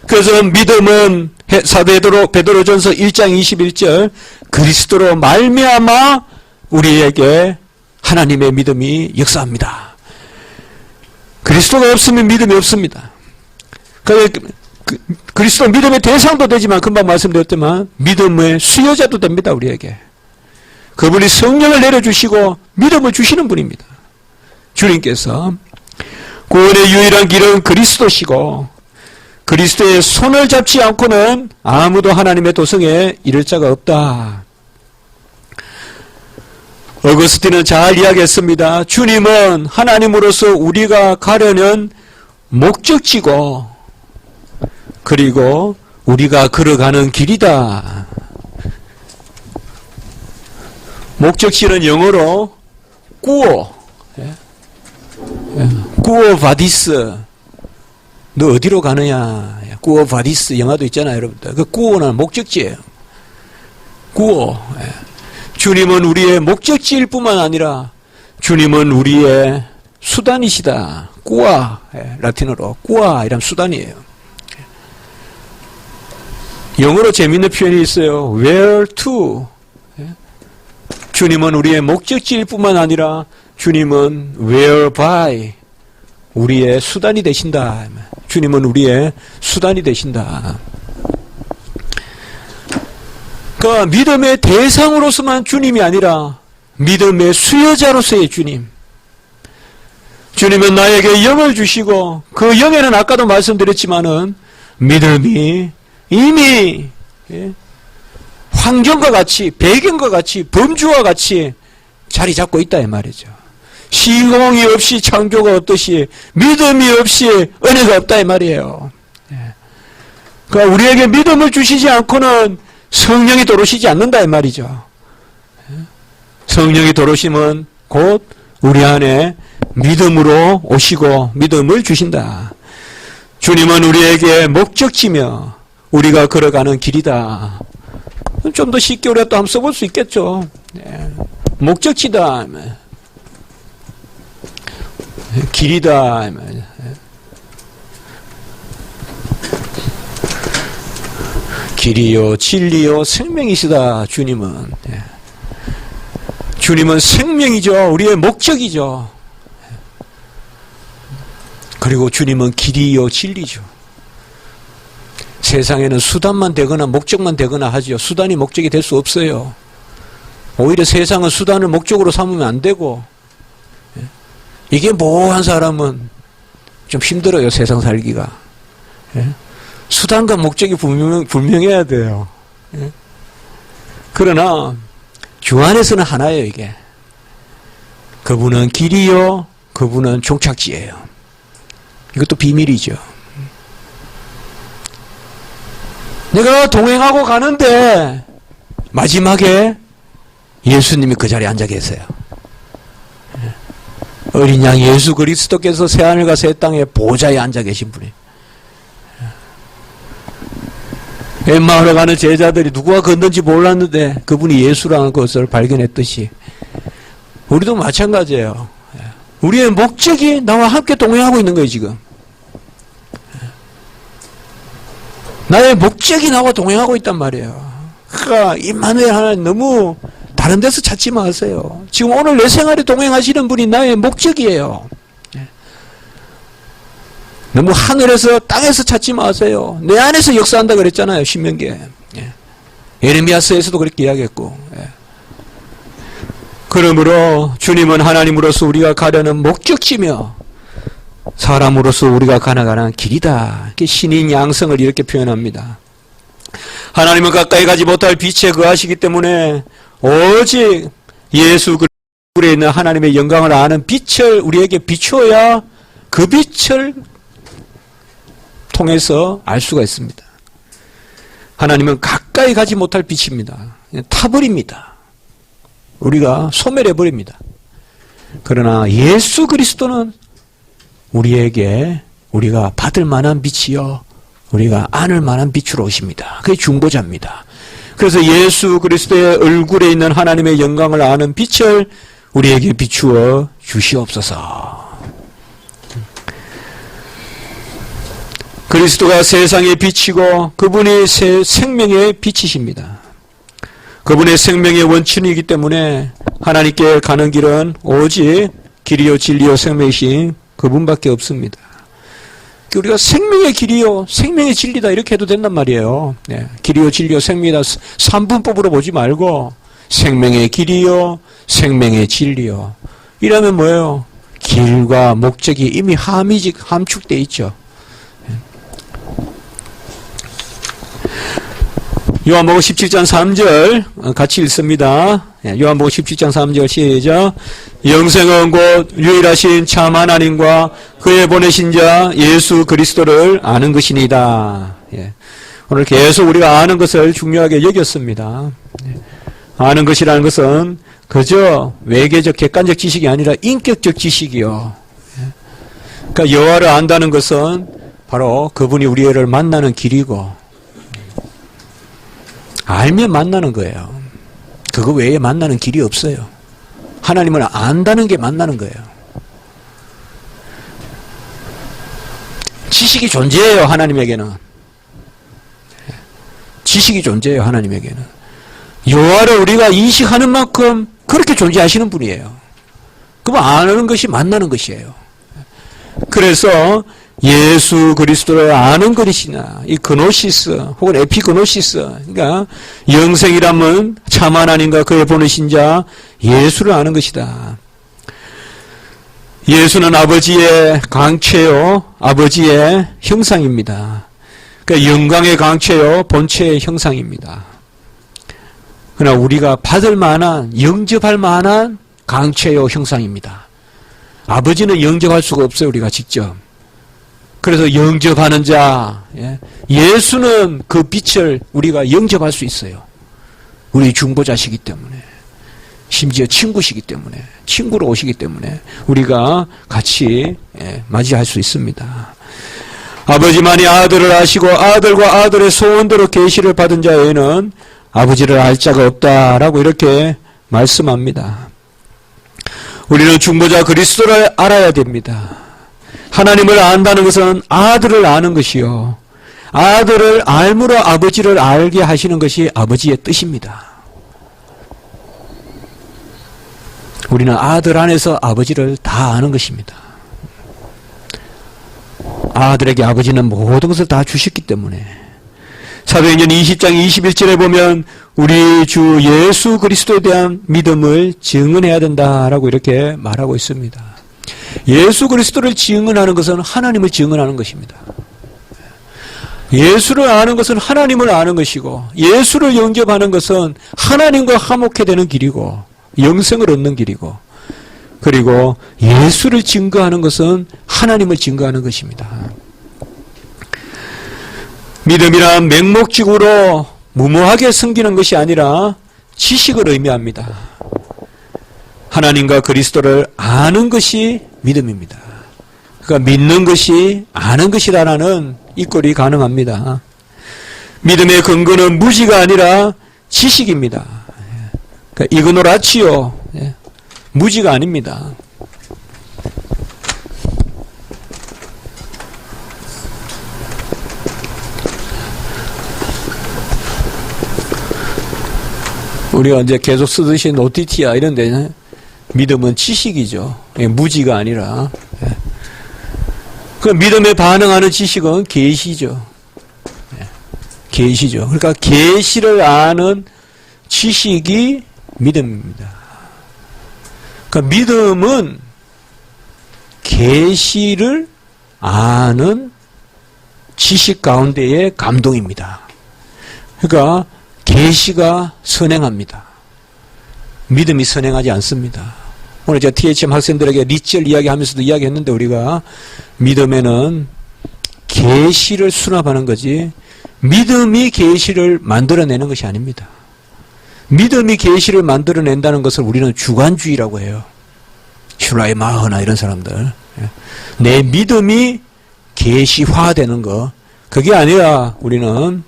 그래서 믿음은 사도 베드로전서 1장 21절 그리스도로 말미암아 우리에게 하나님의 믿음이 역사합니다. 그리스도가 없으면 믿음이 없습니다. 그리스도 믿음의 대상도 되지만 금방 말씀드렸지만 믿음의 수요자도 됩니다. 우리에게. 그분이 성령을 내려주시고 믿음을 주시는 분입니다. 주님께서 구원의 유일한 길은 그리스도시고 그리스도의 손을 잡지 않고는 아무도 하나님의 도성에 이를 자가 없다. 어거스틴은 잘 이야기했습니다. 주님은 하나님으로서 우리가 가려는 목적지고 그리고 우리가 걸어가는 길이다. 목적지는 영어로 꾸오 바디스. 너 어디로 가느냐. 꾸오 바디스 영화도 있잖아요, 여러분들. 그 꾸오는 목적지예요. 꾸오. 주님은 우리의 목적지일 뿐만 아니라 주님은 우리의 수단이시다. 꾸아. 라틴어로 꾸아 이란 수단이에요. 영어로 재미있는 표현이 있어요. Where to. 주님은 우리의 목적지일 뿐만 아니라 주님은 whereby 우리의 수단이 되신다. 주님은 우리의 수단이 되신다. 그러니까 믿음의 대상으로서만 주님이 아니라 믿음의 수요자로서의 주님. 주님은 나에게 영을 주시고 그 영에는 아까도 말씀드렸지만은 믿음이 이미 환경과 같이 배경과 같이 범주와 같이 자리 잡고 있다 이 말이죠. 시공이 없이 창조가 없듯이 믿음이 없이 은혜가 없다 이 말이에요. 그러니까 우리에게 믿음을 주시지 않고는 성령이 들어오시지 않는다 이 말이죠. 성령이 들어오시면 곧 우리 안에 믿음으로 오시고 믿음을 주신다. 주님은 우리에게 목적지며 우리가 걸어가는 길이다. 좀 더 쉽게 우리가 또 한번 써볼 수 있겠죠. 네. 목적지다. 길이다. 길이요 진리요 생명이시다. 주님은. 네. 주님은 생명이죠. 우리의 목적이죠. 그리고 주님은 길이요 진리죠. 세상에는 수단만 되거나 목적만 되거나 하죠. 수단이 목적이 될 수 없어요. 오히려 세상은 수단을 목적으로 삼으면 안 되고, 이게 모호한 사람은 좀 힘들어요. 세상 살기가. 수단과 목적이 분명해야 돼요. 그러나 주 안에서는 하나예요. 이게 그분은 길이요, 그분은 종착지예요. 이것도 비밀이죠. 내가 동행하고 가는데 마지막에 예수님이 그 자리에 앉아 계세요. 어린 양 예수 그리스도께서 새하늘과 새 땅의 보좌에 앉아 계신 분이. 엠마오로 가는 제자들이 누구가 걷는지 몰랐는데 그분이 예수라는 것을 발견했듯이 우리도 마찬가지예요. 우리의 목적이 나와 함께 동행하고 있는 거예요. 지금 나의 목적이 나와 동행하고 있단 말이에요. 그러니까 임마누엘 하나님 너무 다른 데서 찾지 마세요. 지금 오늘 내 생활에 동행하시는 분이 나의 목적이에요. 너무 하늘에서 땅에서 찾지 마세요. 내 안에서 역사한다 그랬잖아요. 신명기에. 예레미야서에서도 그렇게 이야기했고. 그러므로 주님은 하나님으로서 우리가 가려는 목적지며 사람으로서 우리가 가나가는 길이다. 신인 양성을 이렇게 표현합니다. 하나님은 가까이 가지 못할 빛에 거하시기 때문에 오직 예수 그리스도에 있는 하나님의 영광을 아는 빛을 우리에게 비추어야 그 빛을 통해서 알 수가 있습니다. 하나님은 가까이 가지 못할 빛입니다. 타버립니다. 우리가 소멸해버립니다. 그러나 예수 그리스도는 우리에게 우리가 받을 만한 빛이요 우리가 안을 만한 빛으로 오십니다. 그게 중보자입니다. 그래서 예수 그리스도의 얼굴에 있는 하나님의 영광을 아는 빛을 우리에게 비추어 주시옵소서. 그리스도가 세상의 빛이고 그분이 생명의 빛이십니다. 그분의 생명의 원천이기 때문에 하나님께 가는 길은 오직 길이요 진리요 생명이신 그분밖에 없습니다. 우리가 생명의 길이요 생명의 진리다 이렇게 해도 된단 말이에요. 네. 길이요 진리요 생명이다 3분법으로 보지 말고 생명의 길이요 생명의 진리요 이라면 뭐예요? 길과 목적이 이미 함축되어 있죠. 요한복음 17장 3절 같이 읽습니다. 요한복음 17장 3절 시작. 영생은 곧 유일하신 참 하나님과 그의 보내신 자 예수 그리스도를 아는 것이니이다. 오늘 계속 우리가 아는 것을 중요하게 여겼습니다. 아는 것이라는 것은 그저 외계적 객관적 지식이 아니라 인격적 지식이요. 그러니까 여호와를 안다는 것은 바로 그분이 우리를 만나는 길이고 알면 만나는 거예요. 그거 외에 만나는 길이 없어요. 하나님을 안다는 게 만나는 거예요. 지식이 존재해요. 하나님에게는. 지식이 존재해요. 하나님에게는. 여호와를 우리가 인식하는 만큼 그렇게 존재하시는 분이에요. 그럼 아는 것이 만나는 것이에요. 그래서 예수 그리스도를 아는 것이나 이 그노시스 혹은 에피그노시스 그러니까 영생이라면 참 하나님과 그의 보내신 자 예수를 아는 것이다. 예수는 아버지의 강체요 아버지의 형상입니다. 그러니까 영광의 강체요 본체의 형상입니다. 그러나 우리가 받을 만한 영접할 만한 강체요 형상입니다. 아버지는 영접할 수가 없어요. 우리가 직접. 그래서 영접하는 자, 예수는 그 빛을 우리가 영접할 수 있어요. 우리 중보자시기 때문에, 심지어 친구시기 때문에, 친구로 오시기 때문에 우리가 같이 맞이할 수 있습니다. 아버지만이 아들을 아시고 아들과 아들의 소원대로 계시를 받은 자에는 아버지를 알 자가 없다라고 이렇게 말씀합니다. 우리는 중보자 그리스도를 알아야 됩니다. 하나님을 안다는 것은 아들을 아는 것이요, 아들을 알므로 아버지를 알게 하시는 것이 아버지의 뜻입니다. 우리는 아들 안에서 아버지를 다 아는 것입니다. 아들에게 아버지는 모든 것을 다 주셨기 때문에 사도행전 20장 21절에 보면 우리 주 예수 그리스도에 대한 믿음을 증언해야 된다라고 이렇게 말하고 있습니다. 예수 그리스도를 증언하는 것은 하나님을 증언하는 것입니다. 예수를 아는 것은 하나님을 아는 것이고, 예수를 영접하는 것은 하나님과 화목해 되는 길이고 영생을 얻는 길이고, 그리고 예수를 증거하는 것은 하나님을 증거하는 것입니다. 믿음이란 맹목적으로 무모하게 섬기는 것이 아니라 지식을 의미합니다. 하나님과 그리스도를 아는 것이 믿음입니다. 그러니까 믿는 것이 아는 것이다라는 이꼴이 가능합니다. 믿음의 근거는 무지가 아니라 지식입니다. 그러니까 이그노라치오, 무지가 아닙니다. 우리가 이제 계속 쓰듯이 노티티아 이런 데는 믿음은 지식이죠. 무지가 아니라. 그 믿음에 반응하는 지식은 계시죠. 계시죠. 그러니까 계시를 아는 지식이 믿음입니다. 그러니까 믿음은 계시를 아는 지식 가운데의 감동입니다. 그러니까 계시가 선행합니다. 믿음이 선행하지 않습니다. 오늘 제가 THM 학생들에게 리첼 이야기하면서도 이야기했는데, 우리가 믿음에는 계시를 수납하는 거지 믿음이 계시를 만들어내는 것이 아닙니다. 믿음이 계시를 만들어낸다는 것을 우리는 주관주의라고 해요. 슐라이마허나 이런 사람들. 내 믿음이 계시화되는 거, 그게 아니라 우리는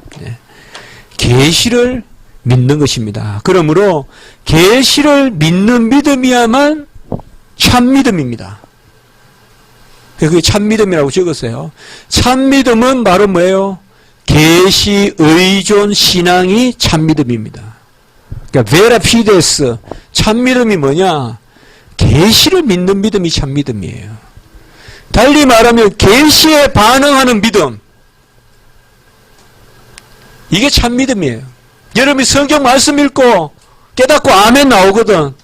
계시를 믿는 것입니다. 그러므로 계시를 믿는 믿음이야만 참 믿음입니다. 그게 참 믿음이라고 적었어요. 참 믿음은 바로 뭐예요? 계시 의존 신앙이 참 믿음입니다. 그러니까 베라 피데스, 참 믿음이 뭐냐? 계시를 믿는 믿음이 참 믿음이에요. 달리 말하면 계시에 반응하는 믿음, 이게 참 믿음이에요. 여러분이 성경 말씀 읽고 깨닫고 아멘 나오거든.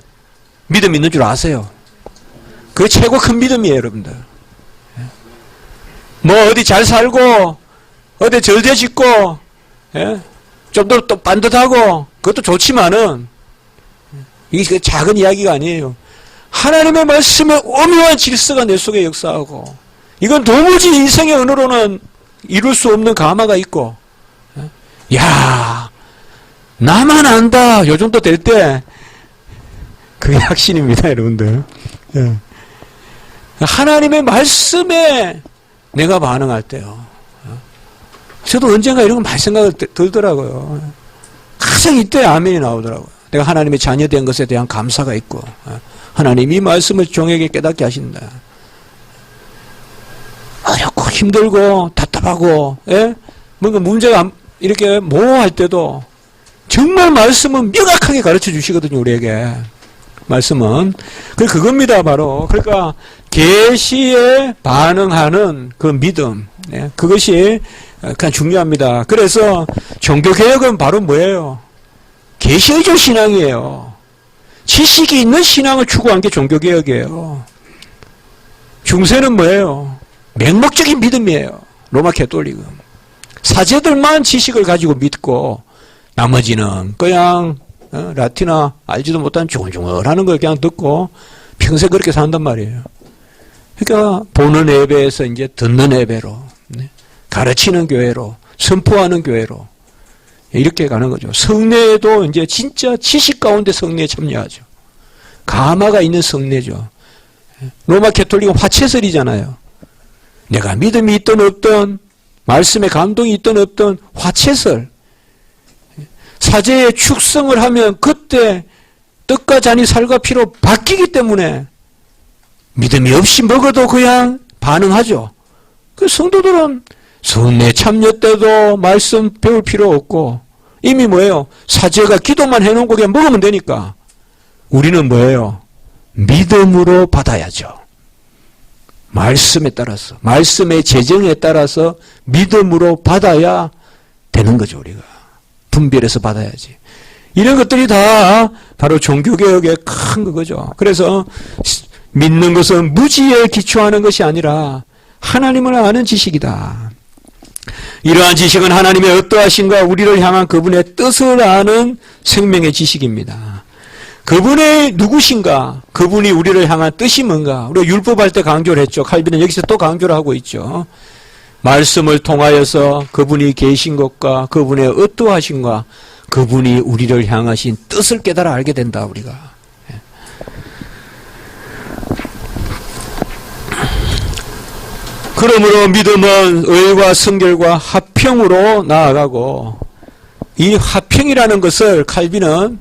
믿음 있는 줄 아세요? 그게 최고 큰 믿음이에요, 여러분들. 뭐 어디 잘 살고 어디 절대 짓고 좀 더 또 반듯하고 그것도 좋지만은 이게 작은 이야기가 아니에요. 하나님의 말씀에 오묘한 질서가 내 속에 역사하고, 이건 도무지 인생의 언어로는 이룰 수 없는 감화가 있고, 야, 나만 안다, 요 정도 될 때 그게 확신입니다, 여러분들. 하나님의 말씀에 내가 반응할 때요. 저도 언젠가 이런 거 많이 생각을 들더라고요. 가장 이때 아멘이 나오더라고요. 내가 하나님의 자녀된 것에 대한 감사가 있고, 하나님이 이 말씀을 종에게 깨닫게 하신다. 어렵고 힘들고 답답하고, 뭔가 문제가 이렇게 모호할 때도 정말 말씀은 명확하게 가르쳐 주시거든요, 우리에게. 말씀은. 그겁니다, 바로. 그러니까 계시에 반응하는 그 믿음, 그것이 가장 중요합니다. 그래서 종교개혁은 바로 뭐예요? 계시의존 신앙이에요. 지식이 있는 신앙을 추구한 게 종교개혁이에요. 중세는 뭐예요? 맹목적인 믿음이에요. 로마 가톨릭은. 사제들만 지식을 가지고 믿고 나머지는 그냥 라틴어 알지도 못한 중얼중얼하는 걸 그냥 듣고 평생 그렇게 산단 말이에요. 그러니까 보는 예배에서 이제 듣는 예배로, 가르치는 교회로, 선포하는 교회로 이렇게 가는 거죠. 성례도 이제 진짜 지식 가운데 성례에 참여하죠. 감화가 있는 성례죠. 로마 가톨릭은 화채설이잖아요. 내가 믿음이 있든 없든 말씀에 감동이 있든 없든 화채설, 사제의 축성을 하면 그때 떡과 잔이 살과 피로 바뀌기 때문에 믿음이 없이 먹어도 그냥 반응하죠. 그 성도들은 성례 참여 때도 말씀 배울 필요 없고 이미 뭐예요? 사제가 기도만 해놓은 거 그냥 먹으면 되니까. 우리는 뭐예요? 믿음으로 받아야죠. 말씀에 따라서, 말씀의 재정에 따라서 믿음으로 받아야 되는 거죠. 우리가 분별해서 받아야지. 이런 것들이 다 바로 종교개혁의 큰 그거죠. 그래서 믿는 것은 무지에 기초하는 것이 아니라 하나님을 아는 지식이다. 이러한 지식은 하나님의 어떠하신가 우리를 향한 그분의 뜻을 아는 생명의 지식입니다. 그분의 누구신가, 그분이 우리를 향한 뜻이 뭔가, 우리가 율법할 때 강조를 했죠. 칼빈은 여기서 또 강조를 하고 있죠. 말씀을 통하여서 그분이 계신 것과 그분의 어떠하신가, 그분이 우리를 향하신 뜻을 깨달아 알게 된다. 우리가. 그러므로 믿음은 의와 성결과 화평으로 나아가고, 이 화평이라는 것을 칼빈은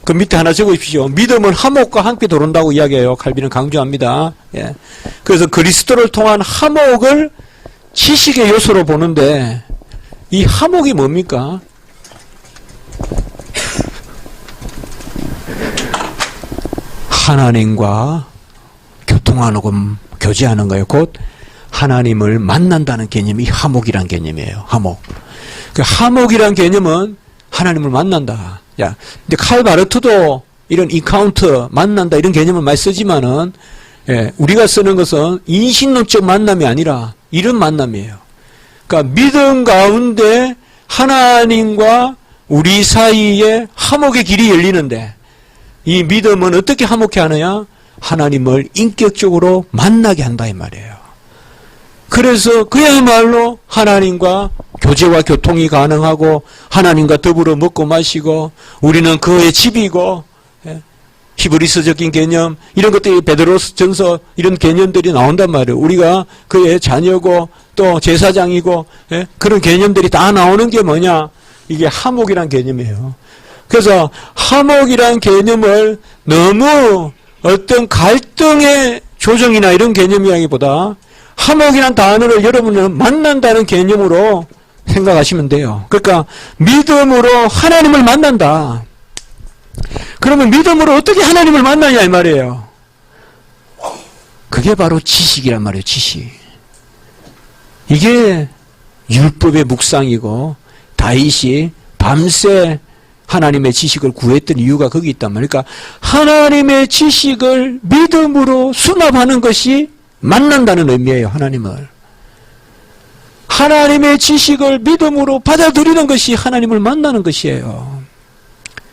그 밑에 하나 적으십시오. 믿음은 화목과 함께 도른다고 이야기해요. 칼빈은 강조합니다. 그래서 그리스도를 통한 화목을 지식의 요소로 보는데, 이 화목이 뭡니까? 하나님과 교통하고 교제하는 거예요. 곧 하나님을 만난다는 개념이 화목이란 개념이에요. 화목. 그 화목이란 개념은 하나님을 만난다. 야, 근데 칼 바르트도 이런 인카운터, 만난다 이런 개념을 많이 쓰지만은, 우리가 쓰는 것은 인신론적 만남이 아니라 이런 만남이에요. 그러니까 믿음 가운데 하나님과 우리 사이에 화목의 길이 열리는데, 이 믿음은 어떻게 화목해 하느냐? 하나님을 인격적으로 만나게 한다 이 말이에요. 그래서 그야말로 하나님과 교제와 교통이 가능하고 하나님과 더불어 먹고 마시고 우리는 그의 집이고, 히브리서적인 개념 이런 것들이 베드로서 전서 이런 개념들이 나온단 말이에요. 우리가 그의 자녀고 또 제사장이고, 그런 개념들이 다 나오는 게 뭐냐? 이게 화목이란 개념이에요. 그래서 화목이란 개념을 너무 어떤 갈등의 조정이나 이런 개념이라기보다 화목이란 단어를 여러분은 만난다는 개념으로 생각하시면 돼요. 그러니까 믿음으로 하나님을 만난다. 그러면 믿음으로 어떻게 하나님을 만나냐 이 말이에요. 그게 바로 지식이란 말이에요. 지식. 이게 율법의 묵상이고 다윗이 밤새 하나님의 지식을 구했던 이유가 거기 있단 말이에요. 그러니까 하나님의 지식을 믿음으로 수납하는 것이 만난다는 의미예요. 하나님을. 하나님의 지식을 믿음으로 받아들이는 것이 하나님을 만나는 것이에요.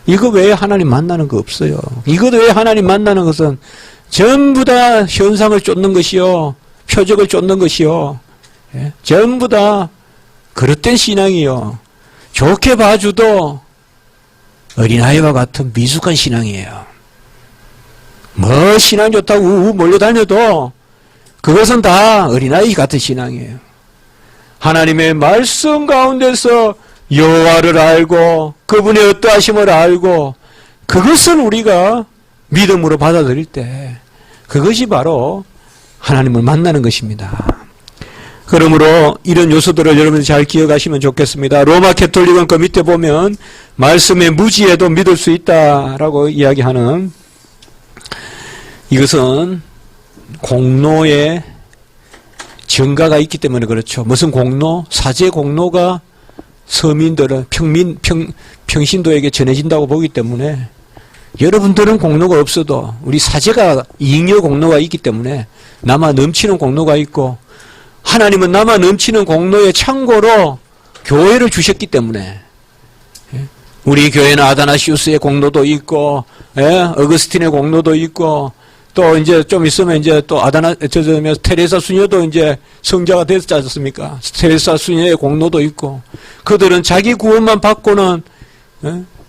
이거 외에 하나님 만나는 거 없어요. 이것 외에 하나님 만나는 것은 전부 다 현상을 쫓는 것이요, 표적을 쫓는 것이요, 전부 다 그릇된 신앙이요. 좋게 봐주도 어린아이와 같은 미숙한 신앙이에요. 뭐 신앙 좋다고 우우 몰려다녀도 그것은 다 어린아이 같은 신앙이에요. 하나님의 말씀 가운데서 여호와를 알고 그분의 어떠하심을 알고 그것을 우리가 믿음으로 받아들일 때 그것이 바로 하나님을 만나는 것입니다. 그러므로 이런 요소들을 여러분이 잘 기억하시면 좋겠습니다. 로마 캐톨릭은 그 밑에 보면 말씀의 무지에도 믿을 수 있다라고 이야기하는, 이것은 공로의 증가가 있기 때문에 그렇죠. 무슨 공로? 사제 공로가 서민들은 평신도에게 전해진다고 보기 때문에 여러분들은 공로가 없어도 우리 사제가 잉여 공로가 있기 때문에 남아 넘치는 공로가 있고, 하나님은 남아 넘치는 공로의 창고로 교회를 주셨기 때문에 우리 교회는 아다나시우스의 공로도 있고, 어거스틴의 공로도 있고, 또 이제 좀 있으면 이제 또 테레사 수녀도 이제 성자가 됐지 않습니까? 테레사 수녀의 공로도 있고, 그들은 자기 구원만 받고는,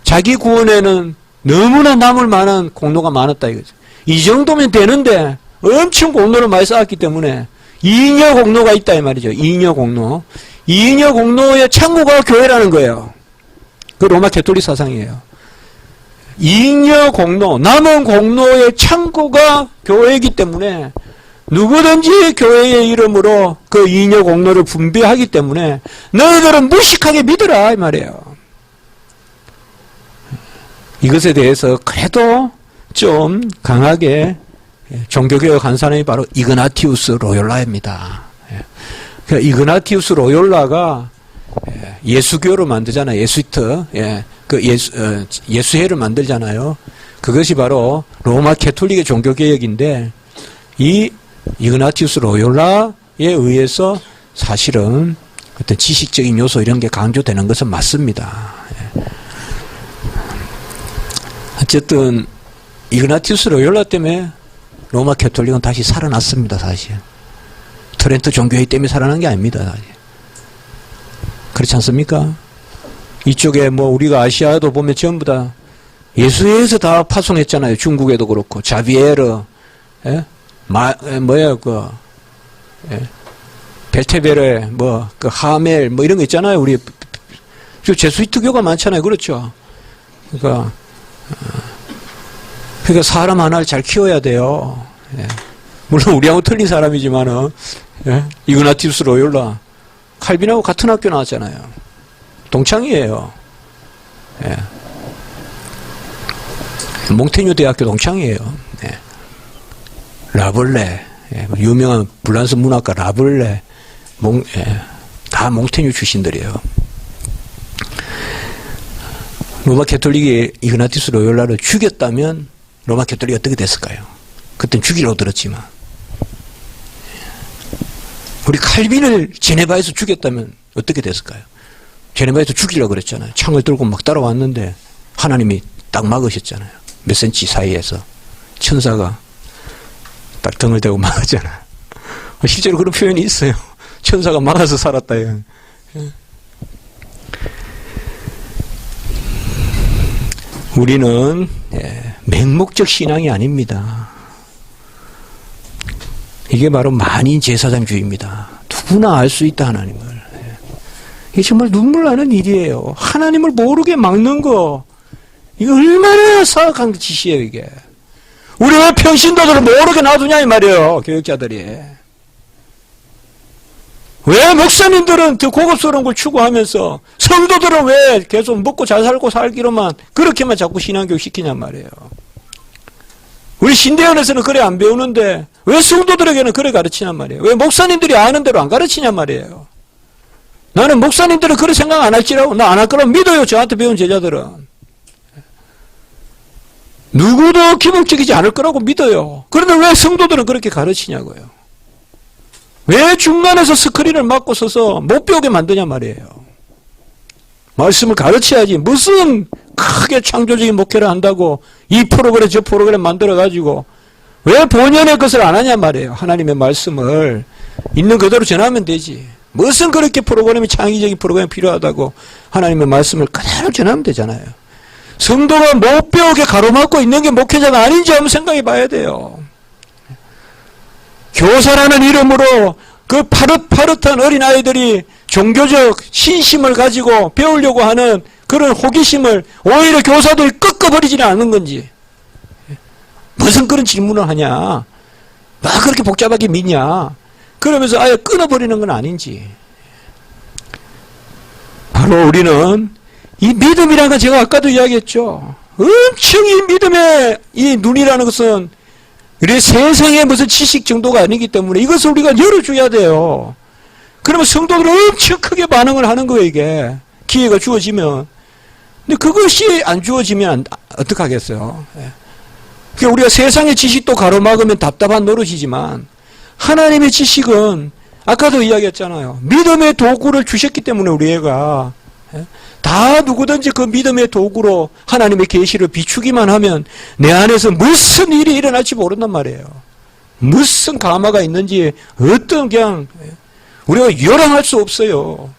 자기 구원에는 너무나 남을 만한 공로가 많았다 이거죠. 이 정도면 되는데 엄청 공로를 많이 쌓았기 때문에 이인여 공로가 있다 이 말이죠. 이인여 공로. 이인여 공로의 창구가 교회라는 거예요. 그 로마 가톨릭 사상이에요. 이인여 공로, 남은 공로의 창구가 교회이기 때문에 누구든지 교회의 이름으로 그 이인여 공로를 분배하기 때문에 너희들은 무식하게 믿으라 이 말이에요. 이것에 대해서 그래도 좀 강하게 종교개혁한 사람이 바로 이그나티우스 로욜라입니다. 그러니까 이그나티우스 로욜라가 예수교를 만들잖아요. 예수이트, 그 예수회를 만들잖아요. 그것이 바로 로마 가톨릭의 종교개혁인데 이 이그나티우스 로욜라에 의해서 사실은 어떤 지식적인 요소 이런 게 강조되는 것은 맞습니다. 어쨌든 이그나티우스 로욜라 때문에 로마 가톨릭은 다시 살아났습니다. 사실 트렌트 종교회의 때문에 살아난 게 아닙니다. 사실. 그렇지 않습니까? 이쪽에 뭐 우리가 아시아도 보면 전부 다 예수회에서 다 파송했잖아요. 중국에도 그렇고 자비에르, 벨테베레, 그 하멜, 이런 거 있잖아요. 우리 제수이트교가 많잖아요. 그렇죠? 그러니까 사람 하나를 잘 키워야 돼요. 물론 우리하고 틀린 사람이지만은 이그나티우스 로욜라 칼빈하고 같은 학교 나왔잖아요. 동창이에요. 몽테뉴 대학교 동창이에요. 라블레, 유명한 불란스 문학가 라블레, 다 몽테뉴 출신들이에요. 로마 가톨릭이 이그나티우스 로욜라를 죽였다면 로마 가톨릭이 어떻게 됐을까요? 그땐 죽이라고 들었지만 우리 칼빈을 제네바에서 죽였다면 어떻게 됐을까요? 제네바에서 죽이려고 그랬잖아요. 창을 들고 막 따라왔는데 하나님이 딱 막으셨잖아요. 몇 센치 사이에서 천사가 딱 등을 대고 막았잖아요. 실제로 그런 표현이 있어요. 천사가 막아서 살았다. 우리는 맹목적 신앙이 아닙니다. 이게 바로 만인 제사장주의입니다. 누구나 알 수 있다 하나님을. 이게 정말 눈물 나는 일이에요. 하나님을 모르게 막는 거 이거 얼마나 사악한 짓이에요 이게. 우리 왜 평신도들을 모르게 놔두냐 이 말이에요. 교육자들이. 왜 목사님들은 더 고급스러운 걸 추구하면서 성도들은 왜 계속 먹고 잘 살고 살기로만 그렇게만 자꾸 신앙교육 시키냔 말이에요. 우리 신대원에서는 그래 안 배우는데 왜 성도들에게는 그래 가르치냔 말이에요. 왜 목사님들이 아는 대로 안 가르치냔 말이에요. 나는 목사님들은 그런 생각 안 할지라고 나 안 할 거라고 믿어요. 저한테 배운 제자들은. 누구도 기복적이지 않을 거라고 믿어요. 그런데 왜 성도들은 그렇게 가르치냐고요. 왜 중간에서 스크린을 막고 서서 못 배우게 만드냐 말이에요. 말씀을 가르쳐야지. 무슨 크게 창조적인 목회를 한다고 이 프로그램 저 프로그램 만들어가지고 왜 본연의 것을 안 하냐 말이에요. 하나님의 말씀을 있는 그대로 전하면 되지. 무슨 그렇게 프로그램이 창의적인 프로그램이 필요하다고 하나님의 말씀을 그대로 전하면 되잖아요. 성도가 못 배우게 가로막고 있는 게 목회자가 아닌지 한번 생각해 봐야 돼요. 교사라는 이름으로 그 파릇파릇한 어린아이들이 종교적 신심을 가지고 배우려고 하는 그런 호기심을 오히려 교사들이 꺾어버리지는 않는 건지. 무슨 그런 질문을 하냐. 왜 그렇게 복잡하게 믿냐. 그러면서 아예 끊어버리는 건 아닌지. 바로 우리는 이 믿음이라는 건 제가 아까도 이야기했죠. 엄청 이 믿음의 이 눈이라는 것은 우리 세상의 무슨 지식 정도가 아니기 때문에 이것을 우리가 열어줘야 돼요. 그러면 성도들은 엄청 크게 반응을 하는 거예요, 이게. 기회가 주어지면. 근데 그것이 안 주어지면 어떡하겠어요. 그러니까 우리가 세상의 지식도 가로막으면 답답한 노릇이지만 하나님의 지식은 아까도 이야기했잖아요. 믿음의 도구를 주셨기 때문에 우리 애가 다 누구든지 그 믿음의 도구로 하나님의 계시를 비추기만 하면 내 안에서 무슨 일이 일어날지 모른단 말이에요. 무슨 가마가 있는지 어떤 그냥 우리가 요랑할 수 없어요.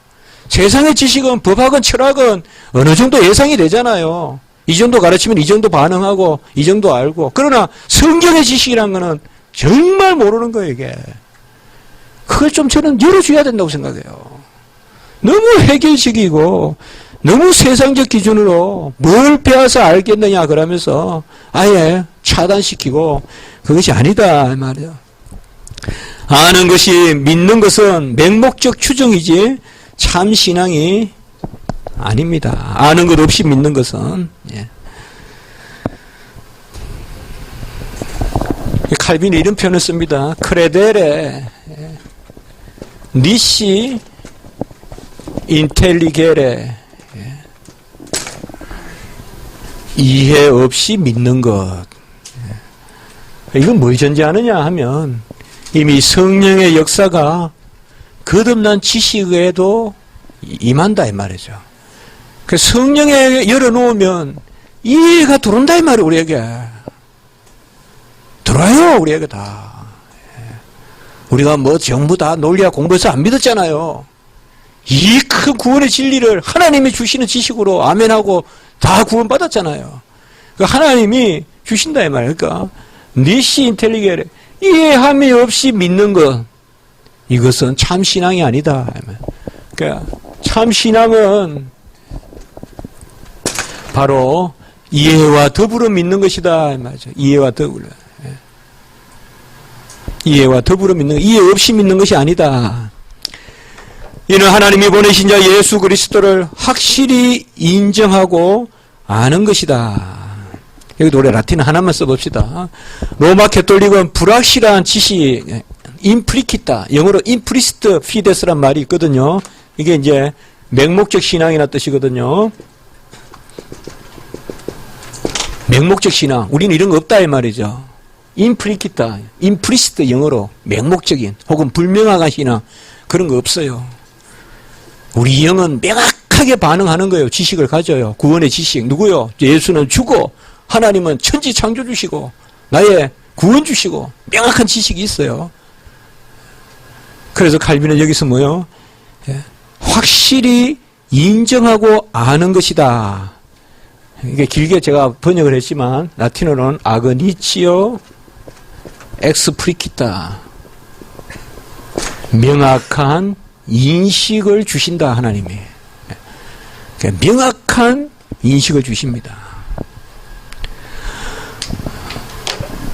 세상의 지식은 법학은 철학은 어느 정도 예상이 되잖아요. 이 정도 가르치면 이 정도 반응하고 이 정도 알고. 그러나 성경의 지식이란 거는 정말 모르는 거예요, 이게. 그걸 좀 저는 열어줘야 된다고 생각해요. 너무 해결식이고 너무 세상적 기준으로 뭘 배워서 알겠느냐 그러면서 아예 차단시키고 그것이 아니다 이 말이에요. 아는 것이 믿는 것은 맹목적 추정이지 참 신앙이 아닙니다. 아는 것 없이 믿는 것은. 예. 칼빈이 이런 표현을 씁니다. 크레데레 니시 인텔리게레 이해 없이 믿는 것. 이건 뭘 전제하느냐 하면 이미 성령의 역사가 거듭난 지식에도 임한다 이 말이죠. 그 성령에 열어놓으면 이해가 들어온다 이 말이에요. 우리에게 들어와요. 우리에게 다. 우리가 뭐 전부 다 논리학 공부해서 안 믿었잖아요. 이 큰 구원의 진리를 하나님이 주시는 지식으로 아멘하고 다 구원받았잖아요. 그러니까 하나님이 주신다 이 말이에요. 그러니까 니시 인텔리게레 이해함이 없이 믿는 것 이것은 참 신앙이 아니다. 그러니까 참 신앙은 바로 이해와 더불어 믿는 것이다. 맞아. 이해와 더불어. 이해와 더불어 믿는 것, 이해 없이 믿는 것이 아니다. 이는 하나님이 보내신 자 예수 그리스도를 확실히 인정하고 아는 것이다. 여기도 우리 라틴어 하나만 써봅시다. 로마 캐톨릭은 불확실한 지식, 임플리키타, 영어로 임프리스트 피데스란 말이 있거든요. 이게 이제 맹목적 신앙이나 뜻이거든요. 맹목적 신앙, 우리는 이런 거 없다 이 말이죠. 임플리키타, 임프리스트 영어로 맹목적인 혹은 불명확한 신앙 그런 거 없어요. 우리 영은 명확하게 반응하는 거예요. 지식을 가져요. 구원의 지식. 누구요? 예수는 주고 하나님은 천지 창조 주시고 나의 구원 주시고 명확한 지식이 있어요. 그래서 칼빈은 여기서 뭐요? 확실히 인정하고 아는 것이다. 이게 길게 제가 번역을 했지만 라틴어로는 아그니치오 엑스프리키타 명확한 인식을 주신다 하나님이. 명확한 인식을 주십니다.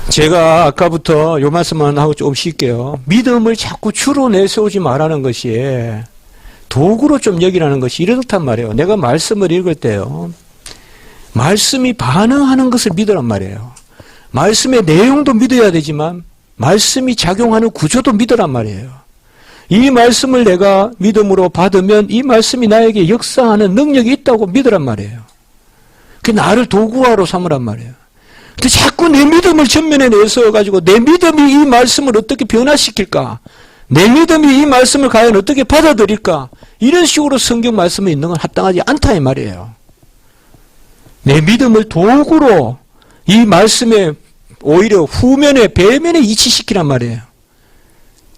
제가 아까부터 요 말씀만 하고 조금 쉴게요. 믿음을 자꾸 주로 내세우지 말라는 것이 도구로 좀 여기라는 것이 이렇단 말이에요. 내가 말씀을 읽을 때요. 말씀이 반응하는 것을 믿으란 말이에요. 말씀의 내용도 믿어야 되지만 말씀이 작용하는 구조도 믿으란 말이에요. 이 말씀을 내가 믿음으로 받으면 이 말씀이 나에게 역사하는 능력이 있다고 믿으란 말이에요. 그 나를 도구화로 삼으란 말이에요. 근데 자꾸 내 믿음을 전면에 내세워가지고 내 믿음이 이 말씀을 어떻게 변화시킬까? 내 믿음이 이 말씀을 과연 어떻게 받아들일까? 이런 식으로 성경 말씀에 있는 건 합당하지 않다 이 말이에요. 내 믿음을 도구로 이 말씀에 오히려 후면에 배면에 이치시키란 말이에요.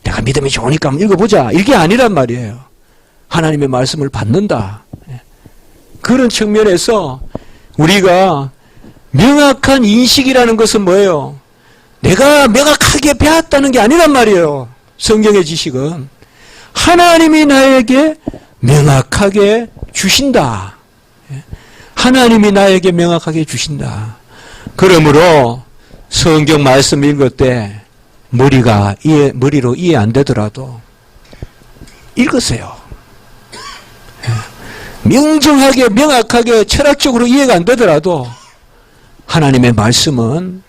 내가 믿음이 좋으니까 한번 읽어보자. 이게 아니란 말이에요. 하나님의 말씀을 받는다. 그런 측면에서 우리가 명확한 인식이라는 것은 뭐예요? 내가 명확하게 배웠다는 게 아니란 말이에요. 성경의 지식은. 하나님이 나에게 명확하게 주신다. 하나님이 나에게 명확하게 주신다. 그러므로 성경 말씀 읽을 때 머리로 이해 안 되더라도 읽으세요. 명정하게 명확하게 철학적으로 이해가 안 되더라도 하나님의 말씀은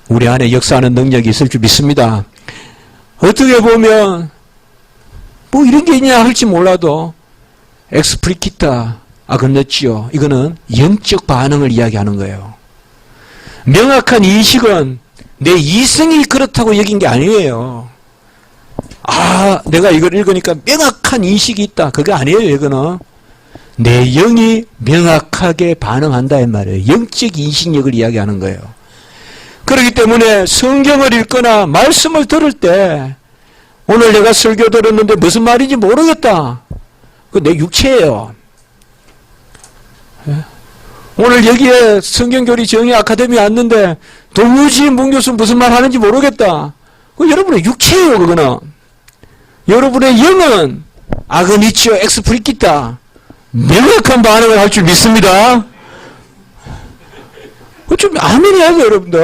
우리 안에 역사하는 능력이 있을 줄 믿습니다. 어떻게 보면 뭐 이런 게 있냐 할지 몰라도 엑스프리키타 아그네치오 이거는 영적 반응을 이야기하는 거예요. 명확한 인식은 내 이성이 그렇다고 여긴 게 아니에요. 아, 내가 이걸 읽으니까 명확한 인식이 있다. 그게 아니에요, 이거는. 내 영이 명확하게 반응한다, 이 말이에요. 영적 인식력을 이야기하는 거예요. 그렇기 때문에 성경을 읽거나 말씀을 들을 때 오늘 내가 설교 들었는데 무슨 말인지 모르겠다. 그 내 육체예요. 오늘 여기에 성경교리 정의 아카데미 왔는데 도무지 문 교수 무슨 말 하는지 모르겠다. 그 여러분의 육체예요, 그거는. 여러분의 영은 아그니치오 엑스프리키타 명확한 반응을 할 줄 믿습니다. 좀 아멘 해야죠, 여러분들.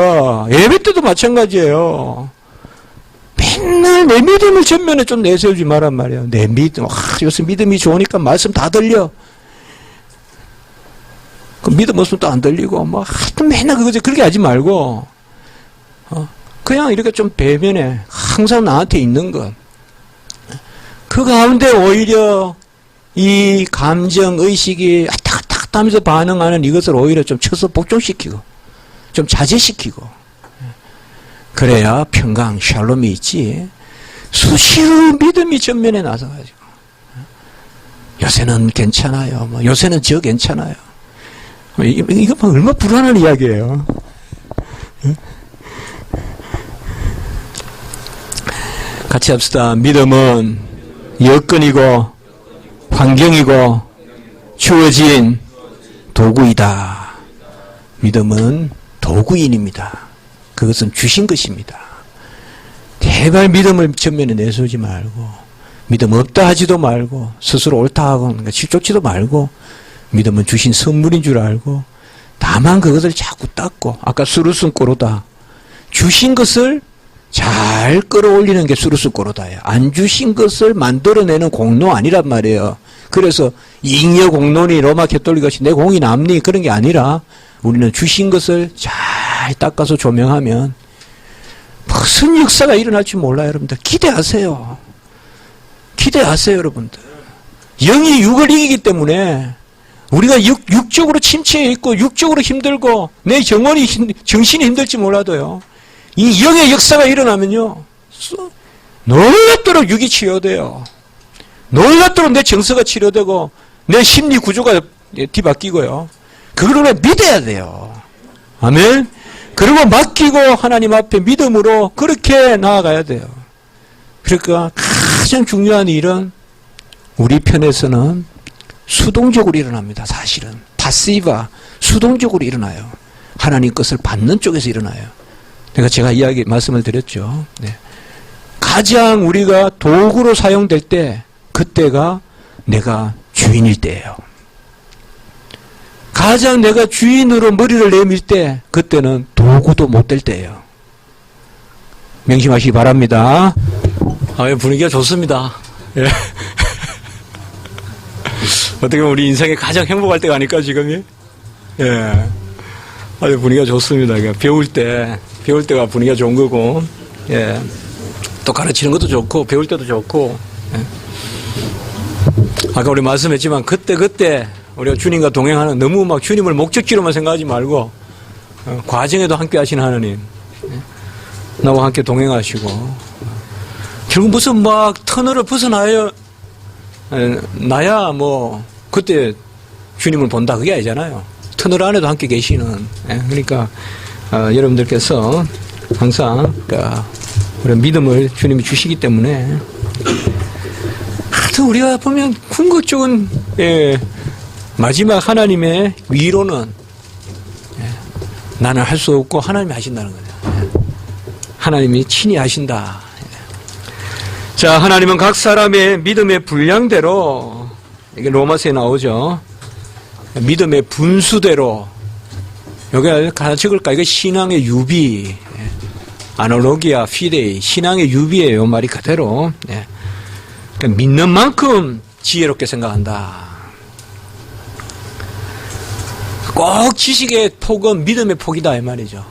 예배 때도 마찬가지예요. 맨날 내 믿음을 전면에 좀 내세우지 말란 말이에요. 내 믿음, 요새 믿음이 좋으니까 말씀 다 들려. 그 믿음 없으면 또 안 들리고, 하여튼 맨날 그렇게 하지 말고, 그냥 이렇게 좀 배면에 항상 나한테 있는 것. 그 가운데 오히려 이 감정, 의식이 왔다 하면서 반응하는 이것을 오히려 좀 쳐서 복종시키고, 좀 자제시키고, 그래야 평강, 샬롬이 있지. 수시로 믿음이 전면에 나서가지고, 요새는 괜찮아요. 요새는 저 괜찮아요. 이거 얼마나 불안한 이야기예요. 같이 합시다. 믿음은 여건이고 환경이고 주어진 도구이다. 믿음은 도구인입니다. 그것은 주신 것입니다. 제발 믿음을 전면에 내세우지 말고, 믿음 없다 하지도 말고, 스스로 옳다 하고 쫓지도 말고, 믿음은 주신 선물인 줄 알고, 다만 그것을 자꾸 닦고, 아까 수루순 꼬로다. 주신 것을 잘 끌어올리는 게 수루순 꼬로다예요. 안 주신 것을 만들어내는 공로 아니란 말이에요. 그래서 잉여 공론이 로마 캐톨릭 것이 내 공이 남니 그런 게 아니라 우리는 주신 것을 잘 닦아서 조명하면 무슨 역사가 일어날지 몰라요, 여러분들. 기대하세요. 기대하세요, 여러분들. 영이 육을 이기기 때문에 우리가 육적으로 침체해 있고 육적으로 힘들고 내 정신이 힘들지 몰라도요. 이 영의 역사가 일어나면요. 놀랍도록 육이 치료돼요. 놀랍도록 내 정서가 치료되고 내 심리 구조가 뒤바뀌고요. 그걸 믿어야 돼요. 아멘. 그리고 맡기고 하나님 앞에 믿음으로 그렇게 나아가야 돼요. 그러니까 가장 중요한 일은 우리 편에서는 수동적으로 일어납니다. 사실은 파시바 수동적으로 일어나요. 하나님 것을 받는 쪽에서 일어나요. 제가 말씀을 드렸죠. 네. 가장 우리가 도구로 사용될 때 그때가 내가 주인일 때예요. 가장 내가 주인으로 머리를 내밀 때 그때는 도구도 못 될 때예요. 명심하시기 바랍니다. 분위기가 좋습니다. 예. 어떻게 보면 우리 인생에 가장 행복할 때가 아닐까 지금이? 예. 아주 분위기가 좋습니다. 그러니까 배울 때가 분위기가 좋은 거고, 예. 또 가르치는 것도 좋고 배울 때도 좋고. 예. 아까 우리 말씀했지만 그때 우리가 주님과 동행하는 너무 막 주님을 목적지로만 생각하지 말고 과정에도 함께 하시는 하나님, 예. 나와 함께 동행하시고 결국 무슨 막 터널을 벗어나야 그때 주님을 본다 그게 아니잖아요. 터널 안에도 함께 계시는. 예. 그러니까 여러분들께서 항상 우리 믿음을 주님이 주시기 때문에 하여튼 우리가 보면 궁극적인 마지막 하나님의 위로는 나는 할 수 없고 하나님이 하신다는 거죠. 하나님이 친히 하신다. 자, 하나님은 각 사람의 믿음의 분량대로, 이게 로마서에 나오죠. 믿음의 분수대로, 여기가 하나 적을까? 이거 신앙의 유비, 아놀로기아, 피데이, 신앙의 유비예요. 말이 그대로. 그러니까 믿는 만큼 지혜롭게 생각한다. 꼭 지식의 폭은 믿음의 폭이다 이 말이죠.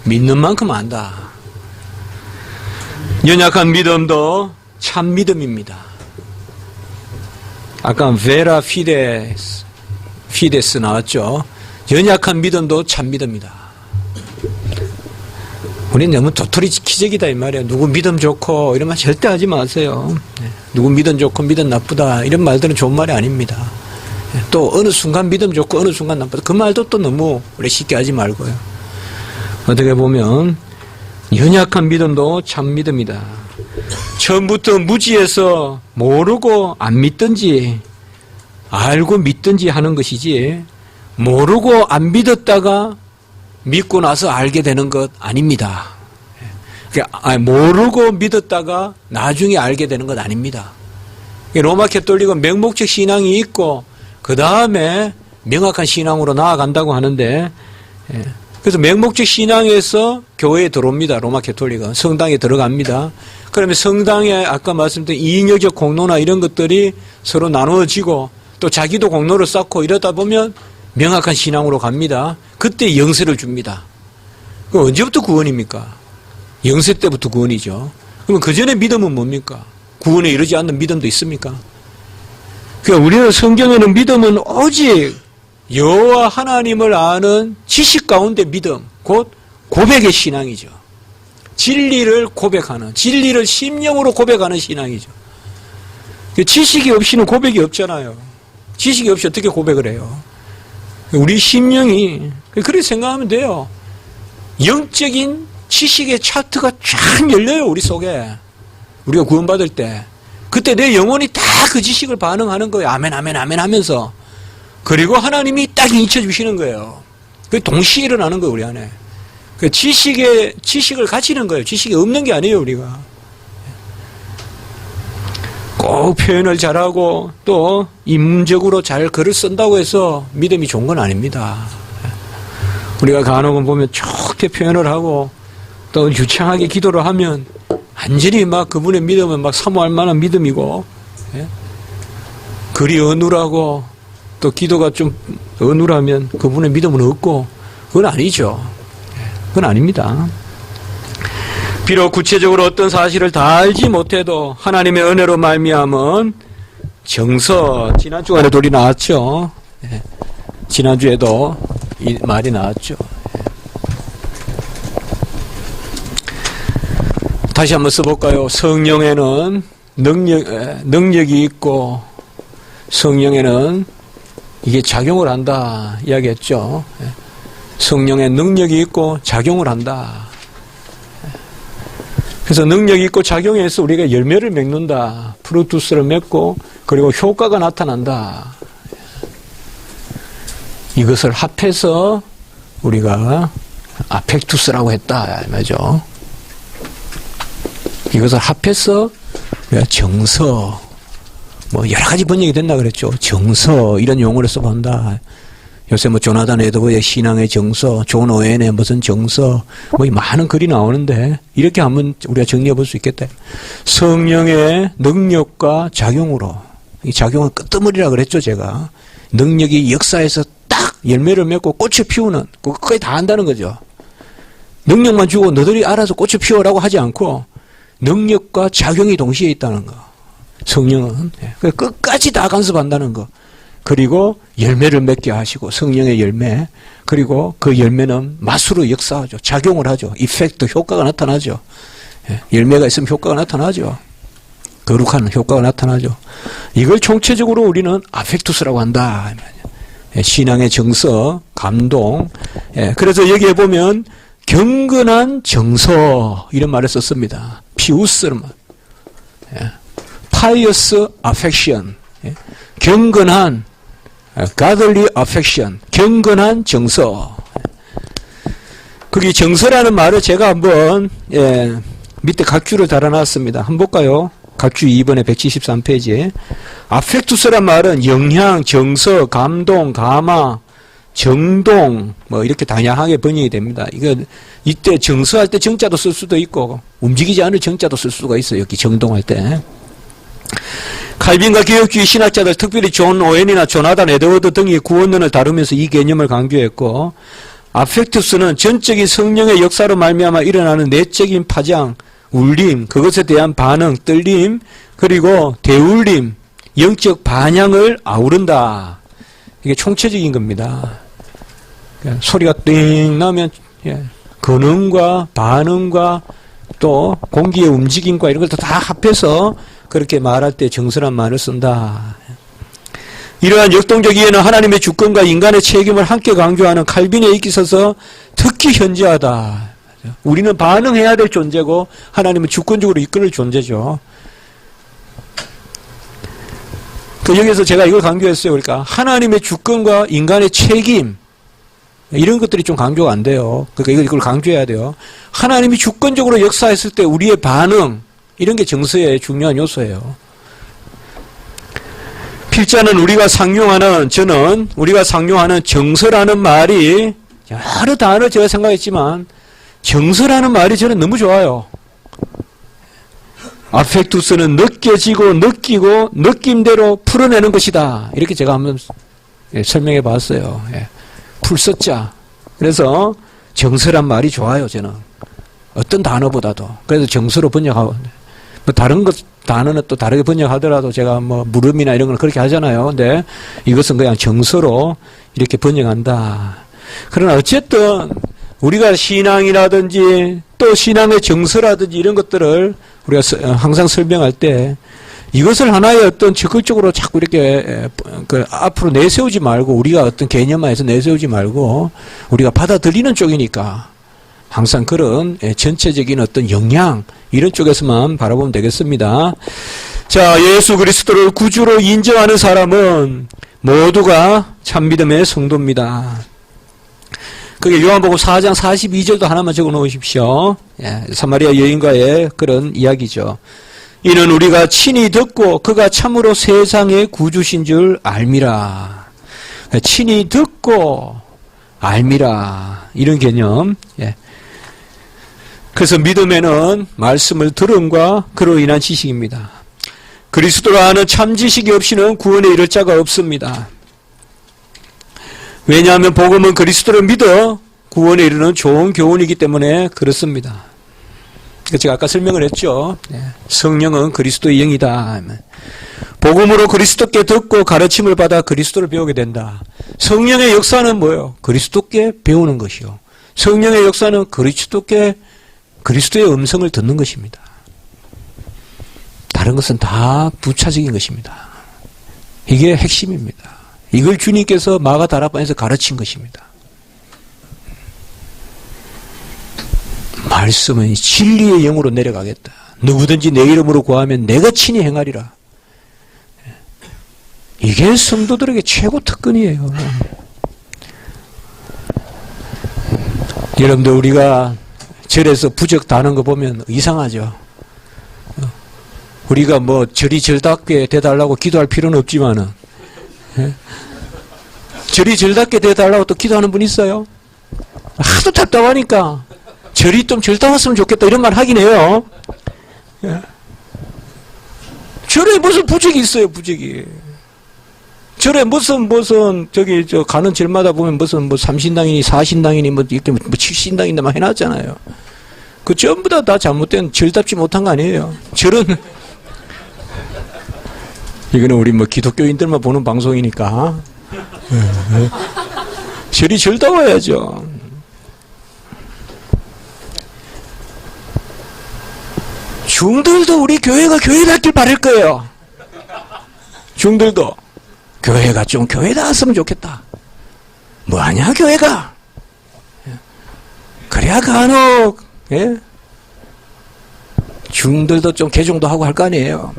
믿는 만큼 안다. 연약한 믿음도 참 믿음입니다. 아까 베라 피데스 나왔죠. 연약한 믿음도 참 믿음이다. 우리는 너무 도토리 기적이다 이 말이에요. 누구 믿음 좋고 이런 말 절대 하지 마세요. 누구 믿음 좋고 믿음 나쁘다 이런 말들은 좋은 말이 아닙니다. 또 어느 순간 믿음 좋고 어느 순간 나쁘다 그 말도 또 너무 우리 쉽게 하지 말고요. 어떻게 보면 연약한 믿음도 참 믿음이다. 처음부터 무지해서 모르고 안 믿든지 알고 믿든지 하는 것이지 모르고 안 믿었다가 믿고 나서 알게 되는 것 아닙니다. 모르고 믿었다가 나중에 알게 되는 건 아닙니다. 로마 가톨릭은 맹목적 신앙이 있고 그 다음에 명확한 신앙으로 나아간다고 하는데, 그래서 맹목적 신앙에서 교회에 들어옵니다. 로마 가톨릭은 성당에 들어갑니다. 그러면 성당에 아까 말씀드린 이익적 공로나 이런 것들이 서로 나누어지고 또 자기도 공로를 쌓고 이러다 보면 명확한 신앙으로 갑니다. 그때 영세를 줍니다. 그럼 언제부터 구원입니까? 영세 때부터 구원이죠. 그러면 그 전에 믿음은 뭡니까? 구원에 이르지 않는 믿음도 있습니까? 그러니까 우리는 성경에는 믿음은 오직 여호와 하나님을 아는 지식 가운데 믿음, 곧 고백의 신앙이죠. 진리를 고백하는, 진리를 심령으로 고백하는 신앙이죠. 지식이 없이는 고백이 없잖아요. 지식이 없이 어떻게 고백을 해요? 우리 심령이 그렇게 생각하면 돼요. 영적인 지식의 차트가 쫙 열려요, 우리 속에. 우리가 구원받을 때. 그때 내 영혼이 다 그 지식을 반응하는 거예요. 아멘, 아멘, 아멘 하면서. 그리고 하나님이 딱 인쳐주시는 거예요. 그게 동시에 일어나는 거예요, 우리 안에. 그 지식을 가지는 거예요. 지식이 없는 게 아니에요, 우리가. 꼭 표현을 잘하고 또 인문적으로 잘 글을 쓴다고 해서 믿음이 좋은 건 아닙니다. 우리가 간혹은 보면 좋게 표현을 하고 또 유창하게 기도를 하면 완전히 막 그분의 믿음은 막 사모할 만한 믿음이고, 글이 어눌하고 또 기도가 좀 어눌하면 그분의 믿음은 없고, 그건 아니죠. 그건 아닙니다. 비록 구체적으로 어떤 사실을 다 알지 못해도 하나님의 은혜로 말미암은 정서, 지난 주간에 돌이 나왔죠. 지난주에도 이 말이 나왔죠. 다시 한번 써볼까요? 성령에는 능력이 있고 성령에는 이게 작용을 한다 이야기했죠. 성령의 능력이 있고 작용을 한다. 그래서 능력이 있고 작용해서 우리가 열매를 맺는다. 프루투스를 맺고 그리고 효과가 나타난다. 이것을 합해서 우리가 아펙투스라고 했다 말이죠. 이것을 합해서 우리가 정서, 뭐 여러 가지 번역이 된다 그랬죠. 정서 이런 용어를 써본다. 요새 뭐 조나단 에드워의 신앙의 정서, 존 오웬의 무슨 정서, 뭐 많은 글이 나오는데 이렇게 한번 우리가 정리해 볼 수 있겠다. 성령의 능력과 작용으로, 이 작용은 끄트머리라 그랬죠 제가. 능력이 역사에서 딱 열매를 맺고 꽃을 피우는, 그거까지 다 한다는 거죠. 능력만 주고 너들이 알아서 꽃을 피우라고 하지 않고 능력과 작용이 동시에 있다는 거. 성령은 끝까지 다 간섭한다는 거. 그리고 열매를 맺게 하시고 성령의 열매, 그리고 그 열매는 맛으로 역사하죠. 작용을 하죠. 이펙트, 효과가 나타나죠. 열매가 있으면 효과가 나타나죠. 거룩한 효과가 나타나죠. 이걸 총체적으로 우리는 아펙투스라고 한다. 신앙의 정서, 감동. 그래서 여기에 보면 경건한 정서 이런 말을 썼습니다. 피우스는 pious affection, 경건한 godly affection, 경건한 정서. 거기 정서라는 말을 제가 한번 밑에 각주를 달아놨습니다. 한번 볼까요? 각주 2번에 173페이지에 아펙투스란 말은 영향, 정서, 감동, 감화, 정동 뭐 이렇게 다양하게 번역이 됩니다. 이거 이때 정서할 때 정자도 쓸 수도 있고 움직이지 않을 정자도 쓸 수가 있어요. 여기 정동할 때. 칼빈과 개혁주의 신학자들, 특별히 존 오웬이나 조나단 에드워드 등이 구원론을 다루면서 이 개념을 강조했고, 아펙투스는 전적인 성령의 역사로 말미암아 일어나는 내적인 파장, 울림, 그것에 대한 반응, 떨림, 그리고 대울림, 영적 반향을 아우른다. 이게 총체적인 겁니다. 소리가 띵 나면 근음과 반응과 또 공기의 움직임과 이런 것도 다 합해서 그렇게 말할 때 정서란 말을 쓴다. 이러한 역동적 이해는 하나님의 주권과 인간의 책임을 함께 강조하는 칼빈에 있어서 특히 현저하다. 우리는 반응해야 될 존재고 하나님은 주권적으로 이끌을 존재죠. 여기서 제가 이걸 강조했어요. 그러니까 하나님의 주권과 인간의 책임, 이런 것들이 좀 강조가 안 돼요. 그러니까 이걸 강조해야 돼요. 하나님이 주권적으로 역사했을 때 우리의 반응, 이런 게 정서의 중요한 요소예요. 필자는 우리가 상용하는 정서라는 말이, 여러 단어 제가 생각했지만 정서라는 말이 저는 너무 좋아요. 아펙투스는 느껴지고 느끼고 느낌대로 풀어내는 것이다. 이렇게 제가 한번 설명해 봤어요. 풀서자. 그래서 정서란 말이 좋아요, 저는. 어떤 단어보다도. 그래서 정서로 번역하고, 다른 단어는 또 다르게 번역하더라도 제가 물음이나 이런 걸 그렇게 하잖아요. 근데 이것은 그냥 정서로 이렇게 번역한다. 그러나 어쨌든 우리가 신앙이라든지 또 신앙의 정서라든지 이런 것들을 우리가 항상 설명할 때 이것을 하나의 어떤 적극적으로 자꾸 이렇게 앞으로 내세우지 말고, 우리가 어떤 개념화해서 내세우지 말고 우리가 받아들이는 쪽이니까 항상 그런 전체적인 어떤 영향, 이런 쪽에서만 바라보면 되겠습니다. 자, 예수 그리스도를 구주로 인정하는 사람은 모두가 참믿음의 성도입니다. 그게 요한복음 4장 42절도 하나만 적어 놓으십시오. 사마리아 여인과의 그런 이야기죠. 이는 우리가 친히 듣고 그가 참으로 세상의 구주신 줄 알미라. 친히 듣고 알미라. 이런 개념. 그래서 믿음에는 말씀을 들음과 그로 인한 지식입니다. 그리스도를 아는 참 지식이 없이는 구원에 이를 자가 없습니다. 왜냐하면 복음은 그리스도를 믿어 구원에 이르는 좋은 교훈이기 때문에 그렇습니다. 제가 아까 설명을 했죠. 성령은 그리스도의 영이다. 복음으로 그리스도께 듣고 가르침을 받아 그리스도를 배우게 된다. 성령의 역사는 뭐예요? 그리스도께 배우는 것이요. 성령의 역사는 그리스도의 음성을 듣는 것입니다. 다른 것은 다 부차적인 것입니다. 이게 핵심입니다. 이걸 주님께서 마가다락방에서 가르친 것입니다. 말씀은 진리의 영으로 내려가겠다. 누구든지 내 이름으로 구하면 내가 친히 행하리라. 이게 성도들에게 최고 특권이에요. 여러분들, 우리가 절에서 부적 다는 거 보면 이상하죠. 우리가 절이 절답게 돼달라고 기도할 필요는 없지만은, 절이 절답게 돼달라고 또 기도하는 분 있어요? 하도 답답하니까 절이 좀 절답했으면 좋겠다 이런 말 하긴 해요. 절에 무슨 부적이 있어요, 부적이. 절에 무슨 가는 절마다 보면 무슨 삼신당이니 사신당이니 이렇게 칠신당이니 막 해놨잖아요. 그 전부 다 잘못된, 절답지 못한 거 아니에요. 절은 이거는 우리 기독교인들만 보는 방송이니까 절이 절다워야죠. 중들도 우리 교회가 교회답길 바랄 거예요. 중들도 교회가 좀 교회다웠으면 좋겠다. 뭐하냐 교회가. 그래야 간혹 중들도 좀 개종도 하고 할 거 아니에요.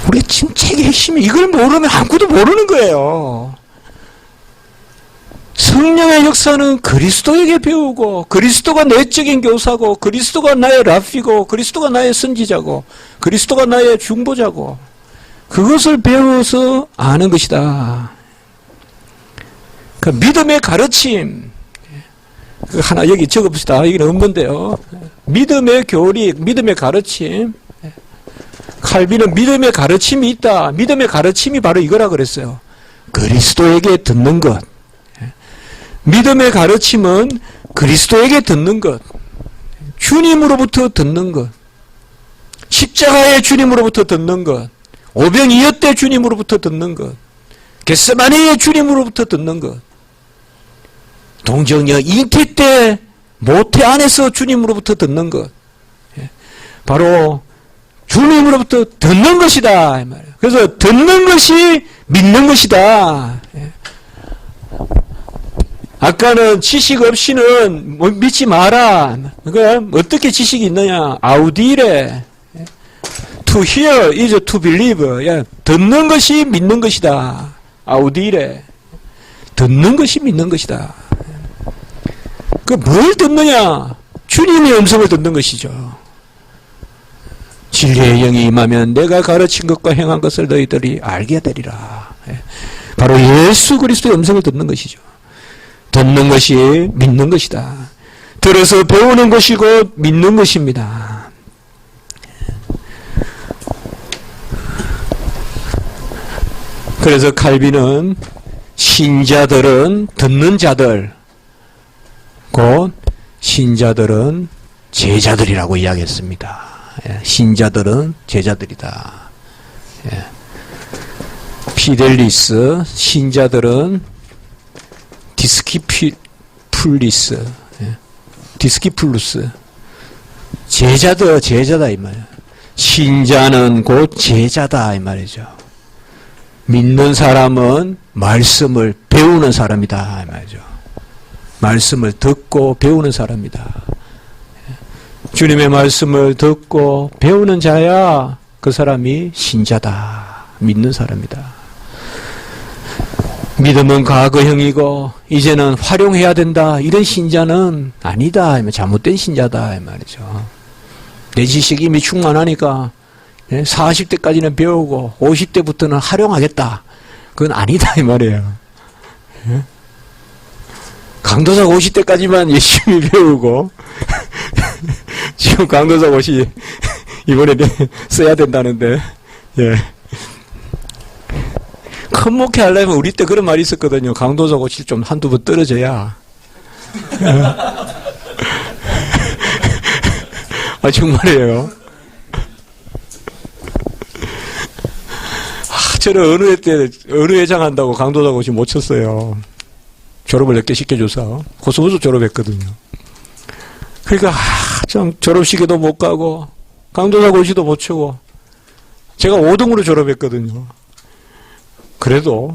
우리 진책의 핵심이, 이걸 모르면 아무것도 모르는 거예요. 성령의 역사는 그리스도에게 배우고, 그리스도가 내적인 교사고, 그리스도가 나의 랍비고, 그리스도가 나의 선지자고, 그리스도가 나의 중보자고, 그것을 배워서 아는 것이다. 그 믿음의 가르침, 하나 여기 적어봅시다. 이건 없는데요. 믿음의 교리, 믿음의 가르침. 칼빈은 믿음의 가르침이 있다. 믿음의 가르침이 바로 이거라 그랬어요. 그리스도에게 듣는 것. 믿음의 가르침은 그리스도에게 듣는 것. 주님으로부터 듣는 것. 십자가의 주님으로부터 듣는 것. 오병이어 때 주님으로부터 듣는 것. 겟세마네의 주님으로부터 듣는 것. 동정녀 잉태 때 모태 안에서 주님으로부터 듣는 것. 바로 주님으로부터 듣는 것이다. 그래서 듣는 것이 믿는 것이다. 아까는 지식 없이는 믿지 마라. 그러니까 어떻게 지식이 있느냐? 아우디레. To hear is to believe. 듣는 것이 믿는 것이다. 아우디레. 듣는 것이 믿는 것이다. 그 뭘 듣느냐? 주님의 음성을 듣는 것이죠. 진리의 영이 임하면 내가 가르친 것과 행한 것을 너희들이 알게 되리라. 바로 예수 그리스도의 음성을 듣는 것이죠. 듣는 것이 믿는 것이다. 들어서 배우는 것이고 믿는 것입니다. 그래서 칼빈은 신자들은 듣는 자들, 곧 신자들은 제자들이라고 이야기했습니다. 신자들은 제자들이다. 피델리스, 신자들은 디스키플루스, 제자다 이 말이에요. 신자는 곧 제자다 이 말이죠. 믿는 사람은 말씀을 배우는 사람이다 이 말이죠. 말씀을 듣고 배우는 사람이다. 주님의 말씀을 듣고 배우는 자야 그 사람이 신자다. 믿는 사람이다. 믿음은 과거형이고 이제는 활용해야 된다. 이런 신자는 아니다. 잘못된 신자다 이 말이죠. 내 지식이 이미 충만하니까 40대까지는 배우고 50대부터는 활용하겠다. 그건 아니다 이 말이에요. 강도사 50대까지만 열심히 배우고 지금 강도사 옷이 이번에 써야 된다는데, 큰 목회 하려면 우리 때 그런 말이 있었거든요. 강도사 옷이 좀 한두 번 떨어져야. 아, 정말이에요. 저는 어느 회장 한다고 강도사 옷이 못 쳤어요. 졸업을 늦게 시켜줘서. 고수부수 졸업했거든요. 그러니까, 참, 졸업식에도 못 가고, 강도사 고시도 못 치고, 제가 5등으로 졸업했거든요. 그래도,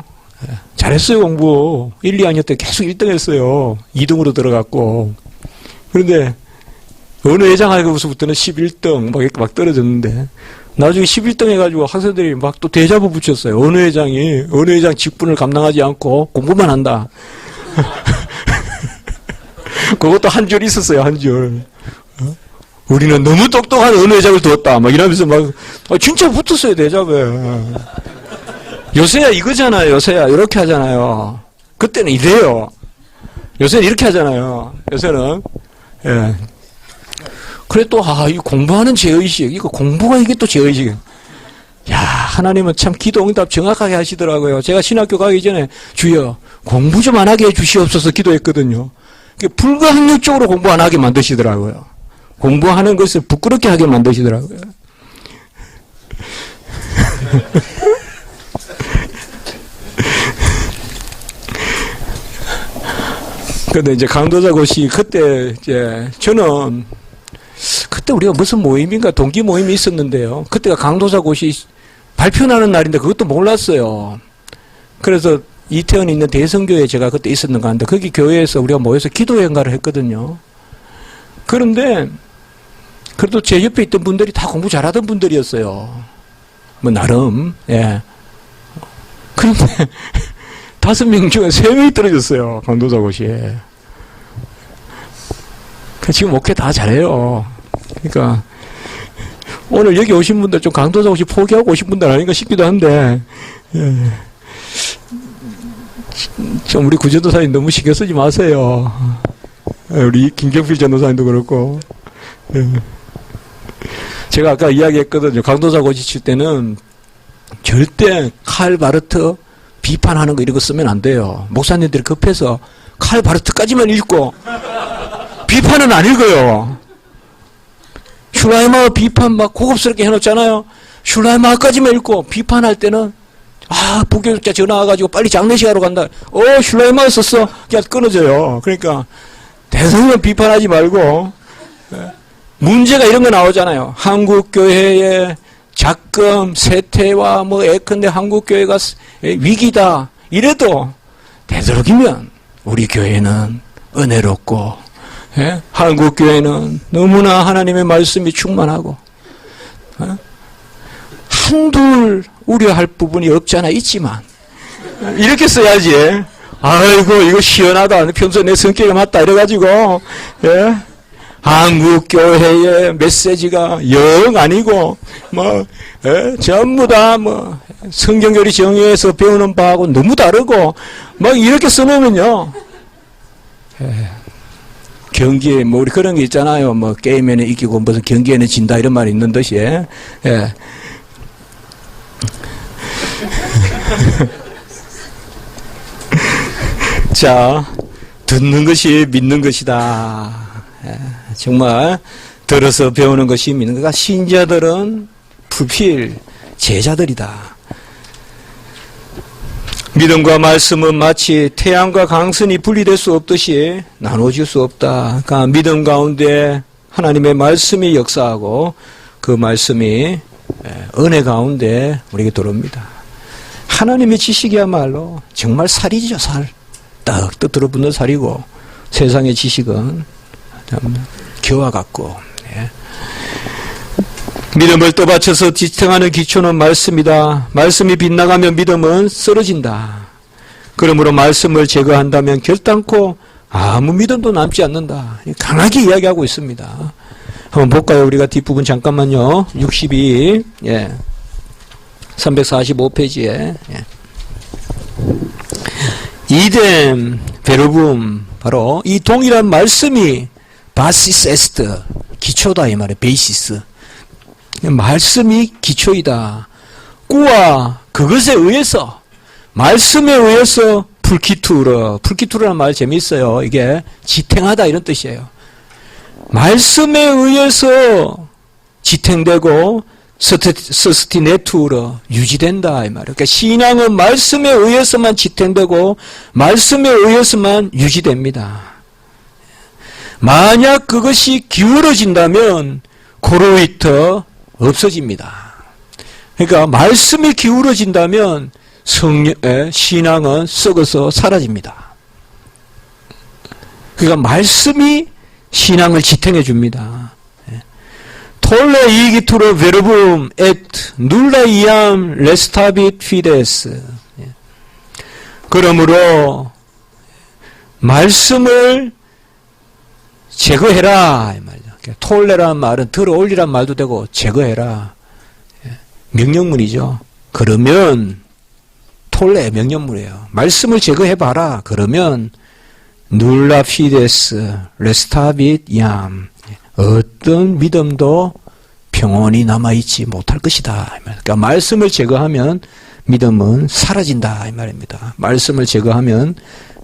잘했어요, 공부. 1, 2학년 때 계속 1등 했어요. 2등으로 들어갔고. 그런데, 어느 회장하고서부터는 11등, 막 떨어졌는데, 나중에 11등 해가지고 학생들이 막 또 대자보 붙였어요. 어느 회장 직분을 감당하지 않고 공부만 한다. 그것도 한 줄 있었어요, 한 줄. 우리는 너무 똑똑한 어느 회장을 두었다. 막 이러면서 막, 진짜 붙었어요, 대자보에. 요새야 이거잖아요, 요새야. 이렇게 하잖아요. 그때는 이래요. 요새는 이렇게 하잖아요. 요새는. 예. 그래 또, 이 공부하는 죄의식. 이거 공부가 이게 또 죄의식. 야, 하나님은 참 기도 응답 정확하게 하시더라고요. 제가 신학교 가기 전에 주여, 공부 좀 안 하게 해 주시옵소서 기도했거든요. 불가항력적으로 공부 안 하게 만드시더라고요. 공부하는 것을 부끄럽게 하게 만드시더라고요. 근데 이제 강도자 고시 그때 저는 그때 우리가 무슨 모임인가 동기 모임이 있었는데요. 그때가 강도자 고시 발표나는 날인데 그것도 몰랐어요. 그래서 이태원에 있는 대성교회에 제가 그때 있었는가 하는데 거기 교회에서 우리가 모여서 기도 행가를 했거든요. 그런데 그래도 제 옆에 있던 분들이 다 공부 잘하던 분들이었어요. 뭐 나름. 그런데 5명 중에 3명이 떨어졌어요. 강도자 고시에. 지금 목회 다 잘해요. 그러니까 오늘 여기 오신 분들 좀 강도자 고시 포기하고 오신 분들 아닌가 싶기도 한데 좀 우리 구전도사님 너무 신경 쓰지 마세요. 우리 김경필 전도사님도 그렇고. 제가 아까 이야기했거든요. 강도자 고시 칠 때는 절대 칼 바르트 비판하는 거 이런 거 쓰면 안 돼요. 목사님들이 급해서 칼 바르트까지만 읽고 비판은 안 읽어요. 슐라이마어 비판 막 고급스럽게 해놓잖아요. 슐라이마어까지만 읽고 비판할 때는 부교육자 전화 와가지고 빨리 장례식 하러 간다. 슐라이마어 썼어. 그냥 끊어져요. 그러니까 대성령 비판하지 말고 문제가 이런 거 나오잖아요. 한국교회의 작금, 세태와 예컨대 한국교회가 위기다. 이래도 되도록이면 우리 교회는 은혜롭고 한국교회는 너무나 하나님의 말씀이 충만하고 한둘 우려할 부분이 없지 않아 있지만 이렇게 써야지. 아이고 이거 시원하다. 평소에 내 성격에 맞다 이래가지고 예? 한국 교회의 메시지가 영 아니고 뭐 예? 전부 다 뭐 성경교리 정의에서 배우는 바하고 너무 다르고 막 이렇게 써놓으면요. 예. 경기에 뭐 우리 그런 게 있잖아요. 뭐 게임에는 이기고 무슨 경기에는 진다 이런 말이 있는 듯이 예. 자, 듣는 것이 믿는 것이다. 정말 들어서 배우는 것이 믿는 것이다. 신자들은 불필 제자들이다. 믿음과 말씀은 마치 태양과 강선이 분리될 수 없듯이 나눠질 수 없다. 그러니까 믿음 가운데 하나님의 말씀이 역사하고 그 말씀이 은혜 가운데 우리에게 들어옵니다. 하나님의 지식이야말로 정말 살이죠, 살. 떡떡 들어붙는 살이고 세상의 지식은 겨와 같고 믿음을 떠받쳐서 지탱하는 기초는 말씀이다. 말씀이 빗나가면 믿음은 쓰러진다. 그러므로 말씀을 제거한다면 결단코 아무 믿음도 남지 않는다. 강하게 이야기하고 있습니다. 한번 볼까요? 우리가 뒷부분 잠깐만요. 62 345페이지에 이뎀 베르붐 바로 이 동일한 말씀이 바시스 에스트 기초다 이 말이에요. 베이시스 말씀이 기초이다. 꾸와 그것에 의해서 말씀에 의해서 풀키투르라는 말 재미있어요. 이게 지탱하다 이런 뜻이에요. 말씀에 의해서 지탱되고 서스티네투로 유지된다 이 말이에요. 그러니까 신앙은 말씀에 의해서만 지탱되고 말씀에 의해서만 유지됩니다. 만약 그것이 기울어진다면 코로이터 없어집니다. 그러니까 말씀이 기울어진다면 신앙은 썩어서 사라집니다. 그러니까 말씀이 신앙을 지탱해 줍니다. 톨레 이기투로 베르붐 엣 눌라이암 레스타빗 피데스. 그러므로 말씀을 제거해라 이 말이죠. 톨레라는 말은 들어올리란 말도 되고 제거해라. 명령문이죠. 그러면 톨레 명령문이에요. 말씀을 제거해봐라. 그러면 눌라 피데스 레스타빗 얌 어떤 믿음도 평온히 남아있지 못할 것이다. 그러니까 말씀을 제거하면 믿음은 사라진다 이 말입니다. 말씀을 제거하면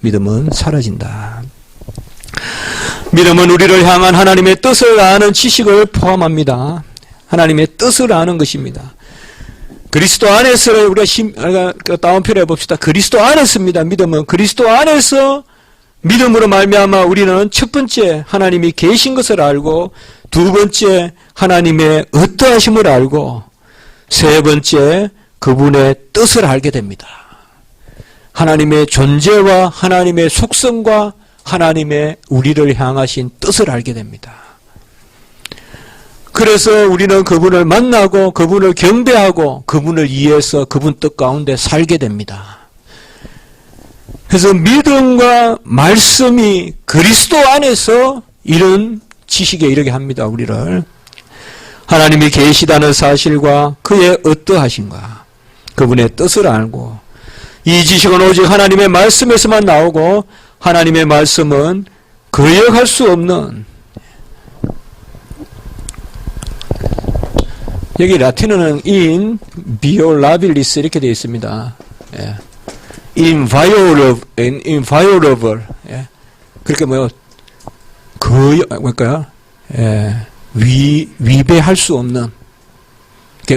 믿음은 사라진다. 믿음은 우리를 향한 하나님의 뜻을 아는 지식을 포함합니다. 하나님의 뜻을 아는 것입니다. 그리스도 안에서 우리가 다운표를 해봅시다. 그리스도 안에서입니다. 믿음은 그리스도 안에서 믿음으로 말미암아 우리는 첫 번째 하나님이 계신 것을 알고 두 번째 하나님의 어떠하심을 알고 세 번째 그분의 뜻을 알게 됩니다. 하나님의 존재와 하나님의 속성과 하나님의 우리를 향하신 뜻을 알게 됩니다. 그래서 우리는 그분을 만나고 그분을 경배하고 그분을 이해해서 그분 뜻 가운데 살게 됩니다. 그래서 믿음과 말씀이 그리스도 안에서 이런 지식에 이르게 합니다. 우리를 하나님이 계시다는 사실과 그의 어떠하심과 그분의 뜻을 알고 이 지식은 오직 하나님의 말씀에서만 나오고 하나님의 말씀은 거역할 수 없는 여기 라틴어는 in violabilis 이렇게 되어 있습니다. inviolable. 그렇게 뭘까요? 위배할 수 없는.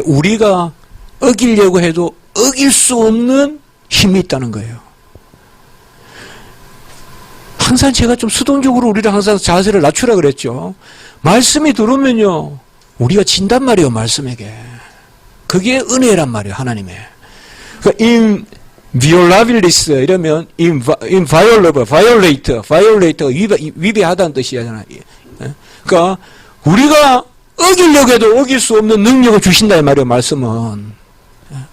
우리가 어기려고 해도 어길 수 없는 힘이 있다는 거예요. 항상 제가 좀 수동적으로 우리를 항상 자세를 낮추라 그랬죠. 말씀이 들어오면요, 우리가 진단 말이에요, 말씀에게. 그게 은혜란 말이에요, 하나님의. 그러니까 violabilis 이러면 inviolable, violator 위배하다는 뜻이잖아요. 그러니까 우리가 어기려고 해도 어길 수 없는 능력을 주신다 이 말이에요. 말씀은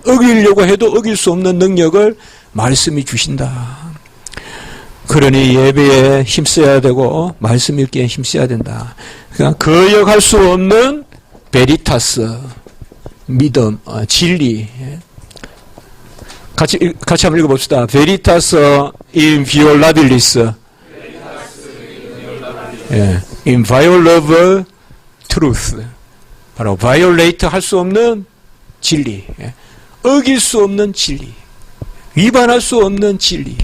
어기려고 해도 어길 수 없는 능력을 말씀이 주신다. 그러니 예배에 힘써야 되고 말씀 읽기에 힘써야 된다. 그러니까 거역할 수 없는 베리타스, 믿음, 진리. 같이 한번 읽어봅시다. 베리타스 인비올라빌리스, inviolable truth. 바로 violate 할 수 없는 진리, 어길 수 없는 진리, 위반할 수 없는 진리.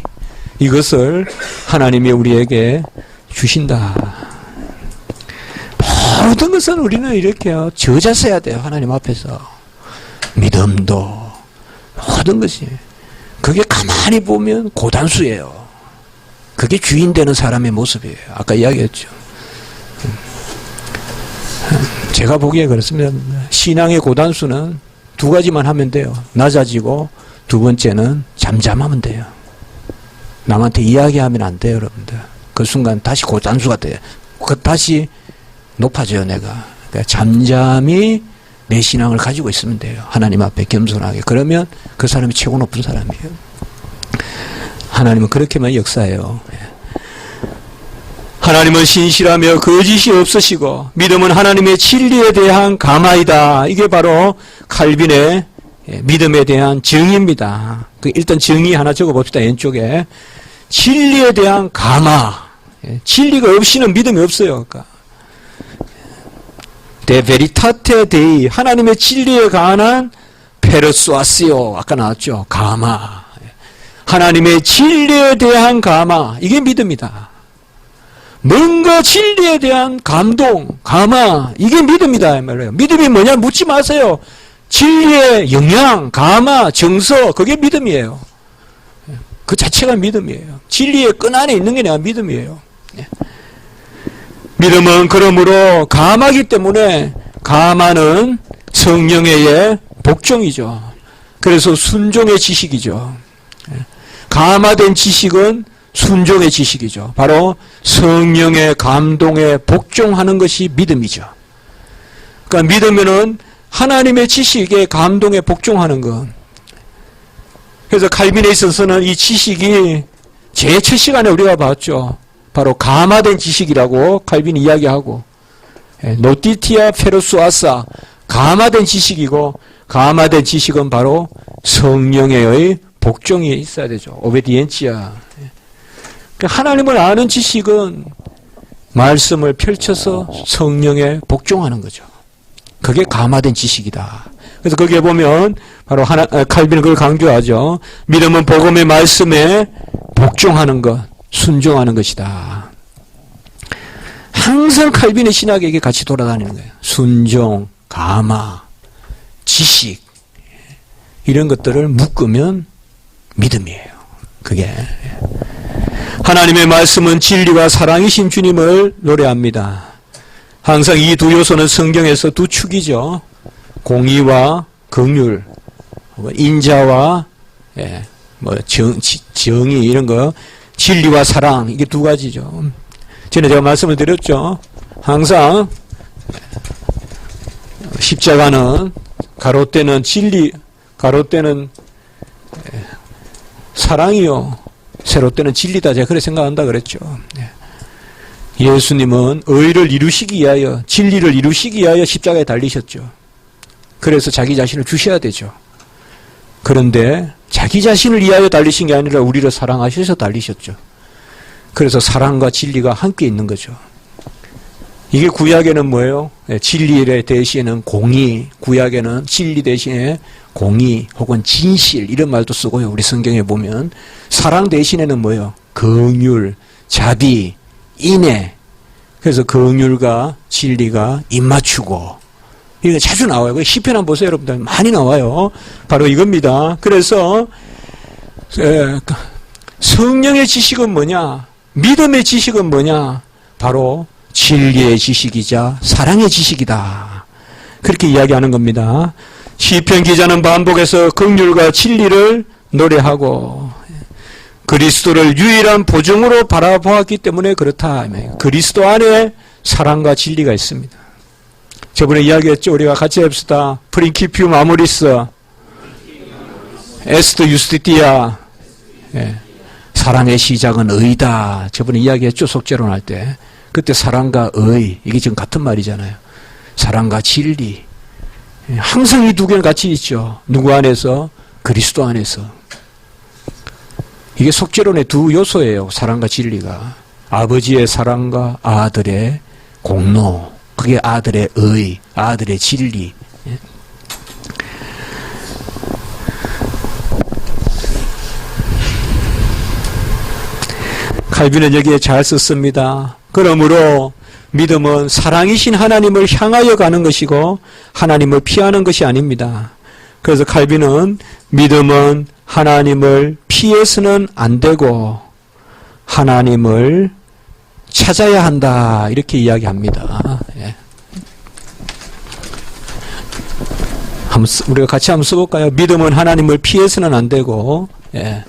이것을 하나님이 우리에게 주신다. 모든 것은 우리는 이렇게 저자 써야 돼요. 하나님 앞에서. 믿음도 모든 것이. 그게 가만히 보면 고단수예요. 그게 주인 되는 사람의 모습이에요. 아까 이야기했죠. 제가 보기에 그렇습니다. 신앙의 고단수는 두 가지만 하면 돼요. 낮아지고 두 번째는 잠잠하면 돼요. 남한테 이야기하면 안 돼요, 여러분들. 그 순간 다시 고단수가 돼요. 다시 높아져요, 내가. 그러니까 잠잠히 내 신앙을 가지고 있으면 돼요. 하나님 앞에 겸손하게. 그러면 그 사람이 최고 높은 사람이에요. 하나님은 그렇게만 역사해요. 하나님은 신실하며 거짓이 없으시고 믿음은 하나님의 진리에 대한 감화이다. 이게 바로 칼빈의 믿음에 대한 정의입니다. 일단 정의 하나 적어봅시다. 왼쪽에. 진리에 대한 감화. 진리가 없이는 믿음이 없어요. 그러니까. De veritate Dei, 하나님의 진리에 관한 페르수아시오. 아까 나왔죠. 감화. 하나님의 진리에 대한 감화. 이게 믿음이다. 뭔가 진리에 대한 감동, 감화. 이게 믿음이다. 말이에요. 믿음이 뭐냐 묻지 마세요. 진리의 영향, 감화, 정서, 그게 믿음이에요. 그 자체가 믿음이에요. 진리의 끈 안에 있는 게 내가 믿음이에요. 믿음은 그러므로 감하기 때문에 감하는 성령의 복종이죠. 그래서 순종의 지식이죠. 감화된 지식은 순종의 지식이죠. 바로 성령의 감동에 복종하는 것이 믿음이죠. 그러니까 믿으면은 하나님의 지식에 감동에 복종하는 것. 그래서 칼빈에 있어서는 이 지식이 제 첫 시간에 우리가 봤죠. 바로 감화된 지식이라고 칼빈이 이야기하고, 노티티아 페르수아사, 감화된 지식이고, 감화된 지식은 바로 성령의 복종이 있어야 되죠. 오베디엔치아. 하나님을 아는 지식은 말씀을 펼쳐서 성령에 복종하는 거죠. 그게 감화된 지식이다. 그래서 거기에 보면 바로 칼빈은 그걸 강조하죠. 믿음은 복음의 말씀에 복종하는 것, 순종하는 것이다. 항상 칼빈의 신학에 이게 같이 돌아다니는 거예요. 순종, 감화, 지식 이런 것들을 묶으면 믿음이에요. 그게 하나님의 말씀은 진리와 사랑이신 주님을 노래합니다. 항상 이 두 요소는 성경에서 두 축이죠. 공의와 긍휼, 인자와 정의 이런 거, 진리와 사랑 이게 두 가지죠. 전에 제가 말씀을 드렸죠. 항상 십자가는 가로때는 진리, 가로때는 사랑이요, 세로때는 진리다. 제가 그렇게 생각한다 그랬죠. 예수님은 의를 이루시기 위하여, 진리를 이루시기 위하여 십자가에 달리셨죠. 그래서 자기 자신을 주셔야 되죠. 그런데 자기 자신을 위하여 달리신 게 아니라 우리를 사랑하셔서 달리셨죠. 그래서 사랑과 진리가 함께 있는 거죠. 이게 구약에는 뭐예요? 진리의 대신에는 공의, 구약에는 진리 대신에 공의 혹은 진실 이런 말도 쓰고요. 우리 성경에 보면 사랑 대신에는 뭐예요? 긍휼, 자비, 인애. 그래서 긍휼과 진리가 입맞추고 이거 자주 나와요. 시편 한번 보세요, 여러분들. 많이 나와요. 바로 이겁니다. 그래서 성령의 지식은 뭐냐? 믿음의 지식은 뭐냐? 바로 진리의 지식이자 사랑의 지식이다. 그렇게 이야기하는 겁니다. 시편 기자는 반복해서 긍휼과 진리를 노래하고 그리스도를 유일한 보증으로 바라보았기 때문에 그렇다. 그리스도 안에 사랑과 진리가 있습니다. 저번에 이야기했죠. 우리가 같이 합시다. 프린키피움 아모리스 에스트 유스티티아. 사랑의 시작은 의다. 저번에 이야기했죠, 속죄론 할 때. 그때 사랑과 의, 이게 지금 같은 말이잖아요. 사랑과 진리. 항상 이 두 개는 같이 있죠. 누구 안에서? 그리스도 안에서. 이게 속죄론의 두 요소예요. 사랑과 진리가. 아버지의 사랑과 아들의 공로. 그게 아들의 의, 아들의 진리. 칼빈은 여기에 잘 썼습니다. 그러므로 믿음은 사랑이신 하나님을 향하여 가는 것이고 하나님을 피하는 것이 아닙니다. 그래서 칼빈은 믿음은 하나님을 피해서는 안 되고 하나님을 찾아야 한다. 이렇게 이야기합니다. 예. 우리가 같이 한번 써볼까요? 믿음은 하나님을 피해서는 안 되고, 예.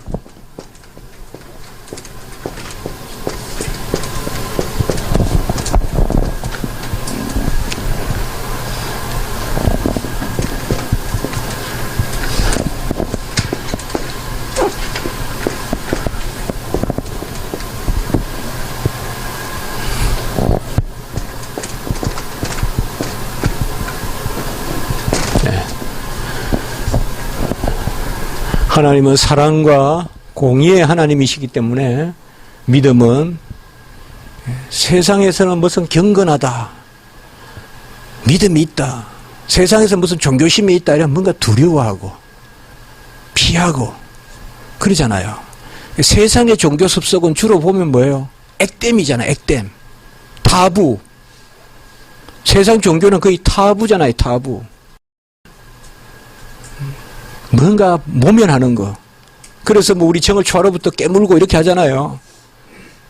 하나님은 사랑과 공의의 하나님이시기 때문에 믿음은 세상에서는 무슨 경건하다, 믿음이 있다, 세상에서 무슨 종교심이 있다 이러면 뭔가 두려워하고 피하고 그러잖아요. 세상의 종교 습속은 주로 보면 뭐예요? 액땜이잖아요. 액땜, 타부. 세상 종교는 거의 타부잖아요. 타부. 뭔가 모면하는 거. 그래서 뭐 우리 정을 초하루부터 깨물고 이렇게 하잖아요.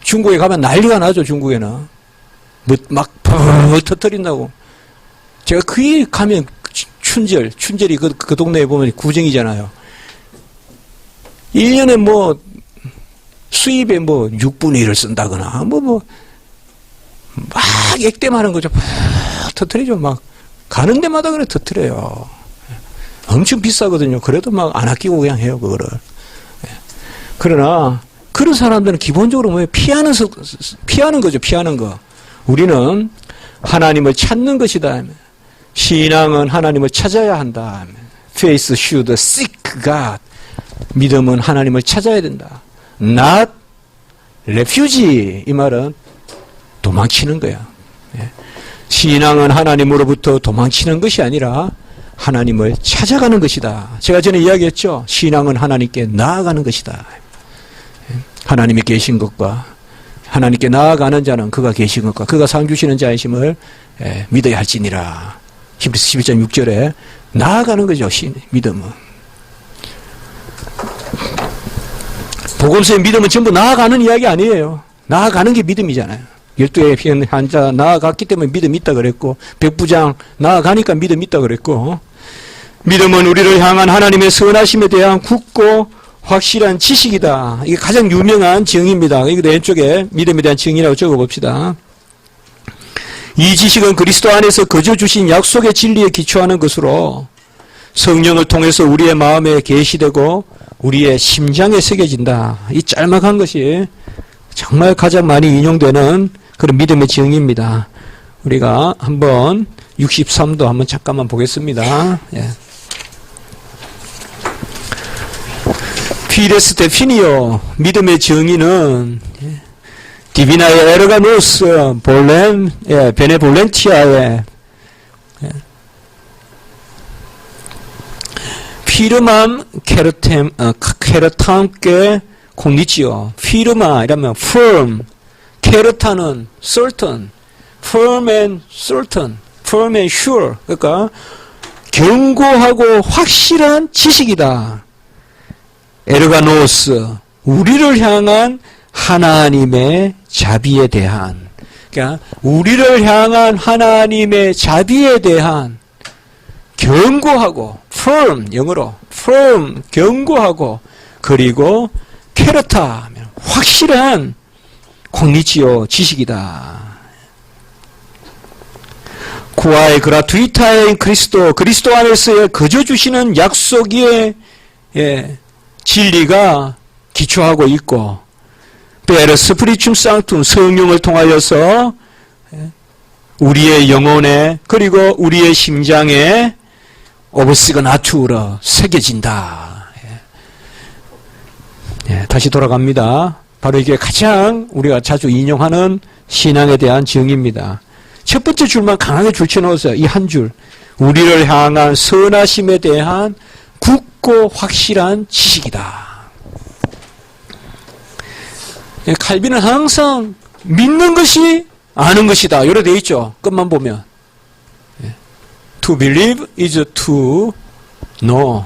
중국에 가면 난리가 나죠. 중국에는 막 터뜨린다고. 제가 그에 가면 춘절이 그 동네에 보면 구정이잖아요. 1년에 뭐 수입에 뭐 6분의 1을 쓴다거나 막 액땜하는 거죠. 막 터뜨리죠. 막 가는 데마다 그래 터뜨려요. 엄청 비싸거든요. 그래도 막 안 아끼고 그냥 해요, 그거를. 그러나, 그런 사람들은 기본적으로 뭐예요? 피하는 거죠, 피하는 거. 우리는 하나님을 찾는 것이다. 신앙은 하나님을 찾아야 한다. Faith should seek God. 믿음은 하나님을 찾아야 된다. Not refugee. 이 말은 도망치는 거야. 신앙은 하나님으로부터 도망치는 것이 아니라 하나님을 찾아가는 것이다. 제가 전에 이야기했죠. 신앙은 하나님께 나아가는 것이다. 하나님이 계신 것과 하나님께 나아가는 자는 그가 계신 것과 그가 상 주시는 자이심을 믿어야 할지니라. 히브리서 11장 6절에 나아가는 거죠. 믿음은. 복음서의 믿음은 전부 나아가는 이야기 아니에요. 나아가는 게 믿음이잖아요. 12의 환자 나아갔기 때문에 믿음이 있다 그랬고, 백부장 나아가니까 믿음이 있다 그랬고, 믿음은 우리를 향한 하나님의 선하심에 대한 굳고 확실한 지식이다. 이게 가장 유명한 증입니다. 이거 왼쪽에 믿음에 대한 증이라고 적어봅시다. 이 지식은 그리스도 안에서 거저 주신 약속의 진리에 기초하는 것으로 성령을 통해서 우리의 마음에 계시되고 우리의 심장에 새겨진다. 이 짤막한 것이 정말 가장 많이 인용되는 그런 믿음의 증입니다. 우리가 한번 63도 한번 잠깐만 보겠습니다. 예. 피레스 데피니오 믿음의 정의는 디비나의 에르가노스 볼렘 베네볼렌티아의 피르맘 케르탐께 콩니치오 피르마 이라면 firm 케르타는 certain firm and certain firm and sure 그러니까 견고하고 확실한 지식이다. 에르가노스 우리를 향한 하나님의 자비에 대한 그러니까 우리를 향한 하나님의 자비에 대한 견고하고 firm 영어로 firm 견고하고 그리고 케르타 확실한 콩니치오 지식이다. 구아의 그라투이타인 그리스도 안에서의 거저 주시는 약속의 진리가 기초하고 있고 per spiritum sanctum, 성령을 통하여서 우리의 영혼에 그리고 우리의 심장에 오브시그나투라 새겨진다. 다시 돌아갑니다. 바로 이게 가장 우리가 자주 인용하는 신앙에 대한 정의입니다. 첫 번째 줄만 강하게 줄쳐넣었어요. 이 한 줄. 우리를 향한 선하심에 대한 굳고 확실한 지식이다. 칼빈은 항상 믿는 것이 아는 것이다. 이렇게 되어 있죠. 끝만 보면. To believe is to know.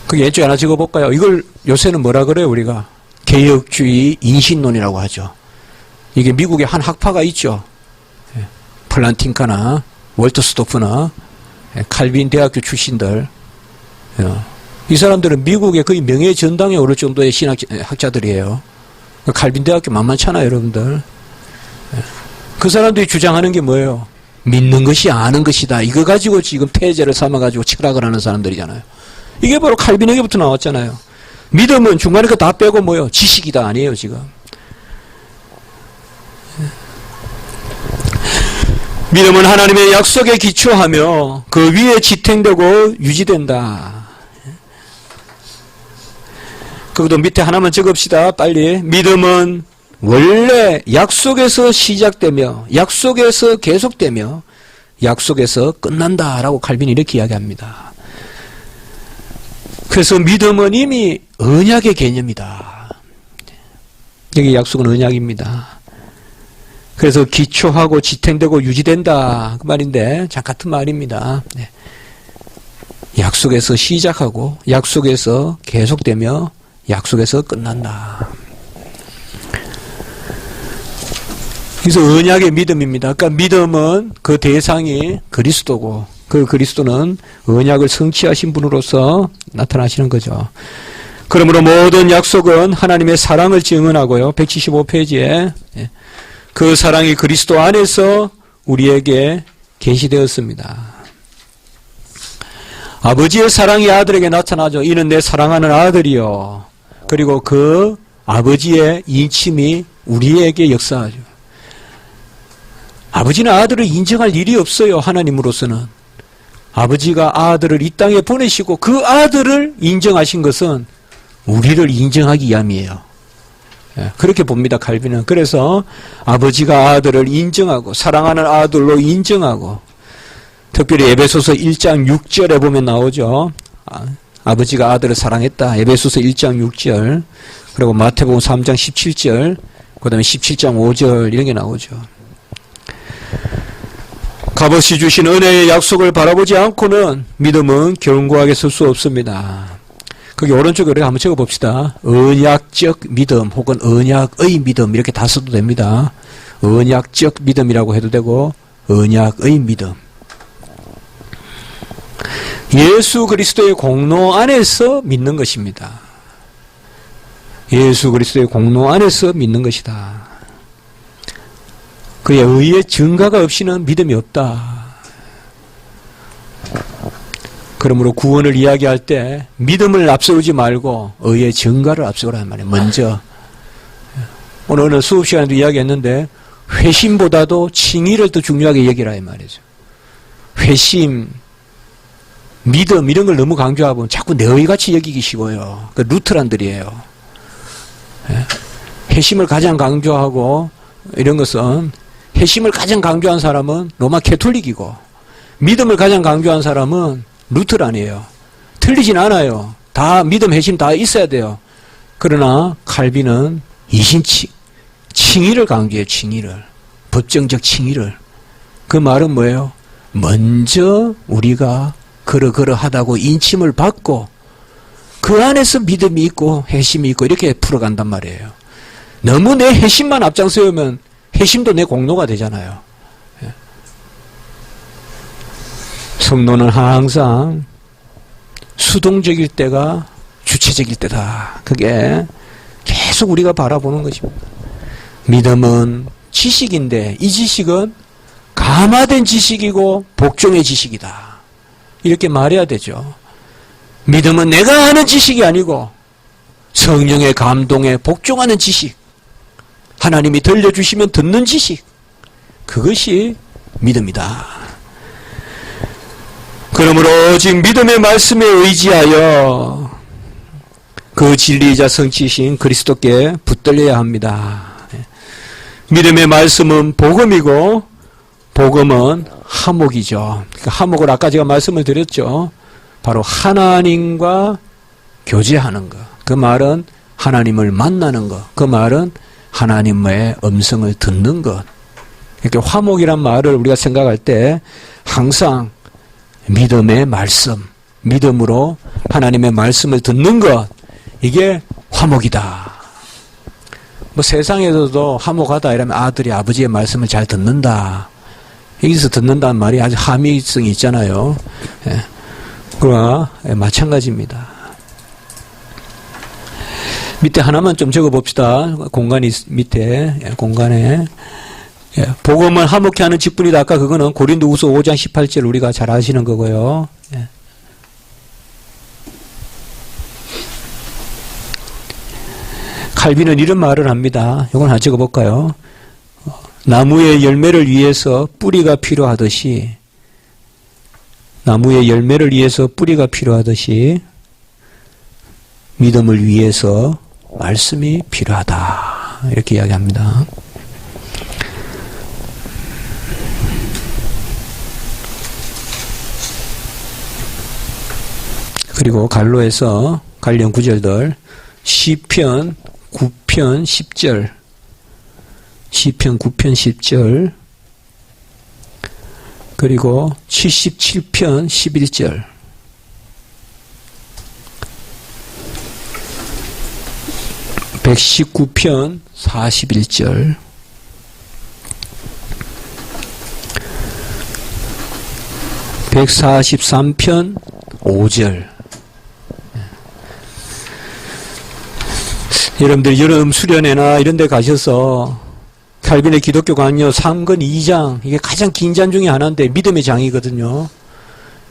그게 왼쪽에 하나 적어볼까요? 이걸 요새는 뭐라 그래요, 우리가? 개혁주의 인신론이라고 하죠. 이게 미국에 한 학파가 있죠. 플란팅카나 월터스토프나 칼빈 대학교 출신들. 이 사람들은 미국의 거의 명예 전당에 오를 정도의 신학자들이에요. 칼빈 대학교 만만찮아요, 여러분들. 그 사람들이 주장하는 게 뭐예요? 믿는 것이 아는 것이다. 이거 가지고 지금 태제를 삼아가지고 철학을 하는 사람들이잖아요. 이게 바로 칼빈에게부터 나왔잖아요. 믿음은 중간에 그 다 빼고 뭐예요? 지식이다 아니에요, 지금. 믿음은 하나님의 약속에 기초하며 그 위에 지탱되고 유지된다. 그것도 밑에 하나만 적읍시다. 빨리. 믿음은 원래 약속에서 시작되며 약속에서 계속되며 약속에서 끝난다라고 칼빈이 이렇게 이야기합니다. 그래서 믿음은 이미 언약의 개념이다. 여기 약속은 언약입니다. 그래서 기초하고 지탱되고 유지된다 그 말인데 참 같은 말입니다. 약속에서 시작하고 약속에서 계속되며 약속에서 끝난다. 그래서 언약의 믿음입니다. 그러니까 믿음은 그 대상이 그리스도고 그 그리스도는 언약을 성취하신 분으로서 나타나시는 거죠. 그러므로 모든 약속은 하나님의 사랑을 증언하고요. 175페이지에 그 사랑이 그리스도 안에서 우리에게 계시되었습니다. 아버지의 사랑이 아들에게 나타나죠. 이는 내 사랑하는 아들이요. 그리고 그 아버지의 인침이 우리에게 역사하죠. 아버지는 아들을 인정할 일이 없어요. 하나님으로서는. 아버지가 아들을 이 땅에 보내시고 그 아들을 인정하신 것은 우리를 인정하기 위함이에요. 그렇게 봅니다. 칼빈은. 그래서 아버지가 아들을 인정하고 사랑하는 아들로 인정하고 특별히 에베소서 1장 6절에 보면 나오죠. 아버지가 아들을 사랑했다. 에베소서 1장 6절 그리고 마태복음 3장 17절 그 다음에 17장 5절 이런 게 나오죠. 값없이 주신 은혜의 약속을 바라보지 않고는 믿음은 견고하게 설 수 없습니다. 거기 오른쪽에 우리가 한번 적어봅시다. 언약적 믿음 혹은 언약의 믿음 이렇게 다 써도 됩니다. 언약적 믿음이라고 해도 되고 언약의 믿음. 예수 그리스도의 공로 안에서 믿는 것입니다. 예수 그리스도의 공로 안에서 믿는 것이다. 그의 의의 증가가 없이는 믿음이 없다. 그러므로 구원을 이야기할 때 믿음을 앞세우지 말고 의의 증가를 앞세우라는 말이에요. 먼저. 오늘 수업 시간에도 이야기했는데 회심보다도 칭의를 더 중요하게 여기라 이 말이죠. 회심, 믿음 이런 걸 너무 강조하면 자꾸 내 의같이 여기기 쉬워요. 그 루트란들이에요. 회심을 가장 강조하고 이런 것은 회심을 가장 강조한 사람은 로마 캐톨릭이고 믿음을 가장 강조한 사람은 루트란이에요. 틀리진 않아요. 다 믿음, 회심 다 있어야 돼요. 그러나 칼빈은 이신칭, 칭의를 강조해요. 칭의를. 법정적 칭의를. 그 말은 뭐예요? 먼저 우리가 그러하다고 인침을 받고 그 안에서 믿음이 있고 회심이 있고 이렇게 풀어간단 말이에요. 너무 내 회심만 앞장서면 회심도 내 공로가 되잖아요. 성도는 항상 수동적일 때가 주체적일 때다. 그게 계속 우리가 바라보는 것입니다. 믿음은 지식인데 이 지식은 감화된 지식이고 복종의 지식이다. 이렇게 말해야 되죠. 믿음은 내가 아는 지식이 아니고 성령의 감동에 복종하는 지식, 하나님이 들려주시면 듣는 지식, 그것이 믿음이다. 그러므로 오직 믿음의 말씀에 의지하여 그 진리이자 성취이신 그리스도께 붙들려야 합니다. 믿음의 말씀은 복음이고 복음은 화목이죠. 화목을 아까 제가 말씀을 드렸죠. 바로 하나님과 교제하는 것. 그 말은 하나님을 만나는 것. 그 말은 하나님의 음성을 듣는 것. 이렇게 화목이란 말을 우리가 생각할 때 항상 믿음의 말씀, 믿음으로 하나님의 말씀을 듣는 것, 이게 화목이다. 뭐 세상에서도 화목하다 이러면 아들이 아버지의 말씀을 잘 듣는다. 여기서 듣는다는 말이 아주 함의성이 있잖아요. 예. 그와 마찬가지입니다. 밑에 하나만 좀 적어 봅시다. 공간이 밑에 공간에 복음을 화목케 하는 직분이다. 아까 그거는 고린도후서 5장 18절 우리가 잘 아시는 거고요. 칼빈은 이런 말을 합니다. 이건 하나 적어볼까요? 나무의 열매를 위해서 뿌리가 필요하듯이 믿음을 위해서 말씀이 필요하다. 이렇게 이야기합니다. 그리고 갈로에서 관련 구절들 시편 9편 10절 시편 9편 10절 그리고 77편 11절 (119편) 41절 (143편) 5절 여러분들 여름 수련회나 이런 데 가셔서 칼빈의 기독교 강요 3권 2장 이게 가장 긴 장 중에 하나인데 믿음의 장이거든요.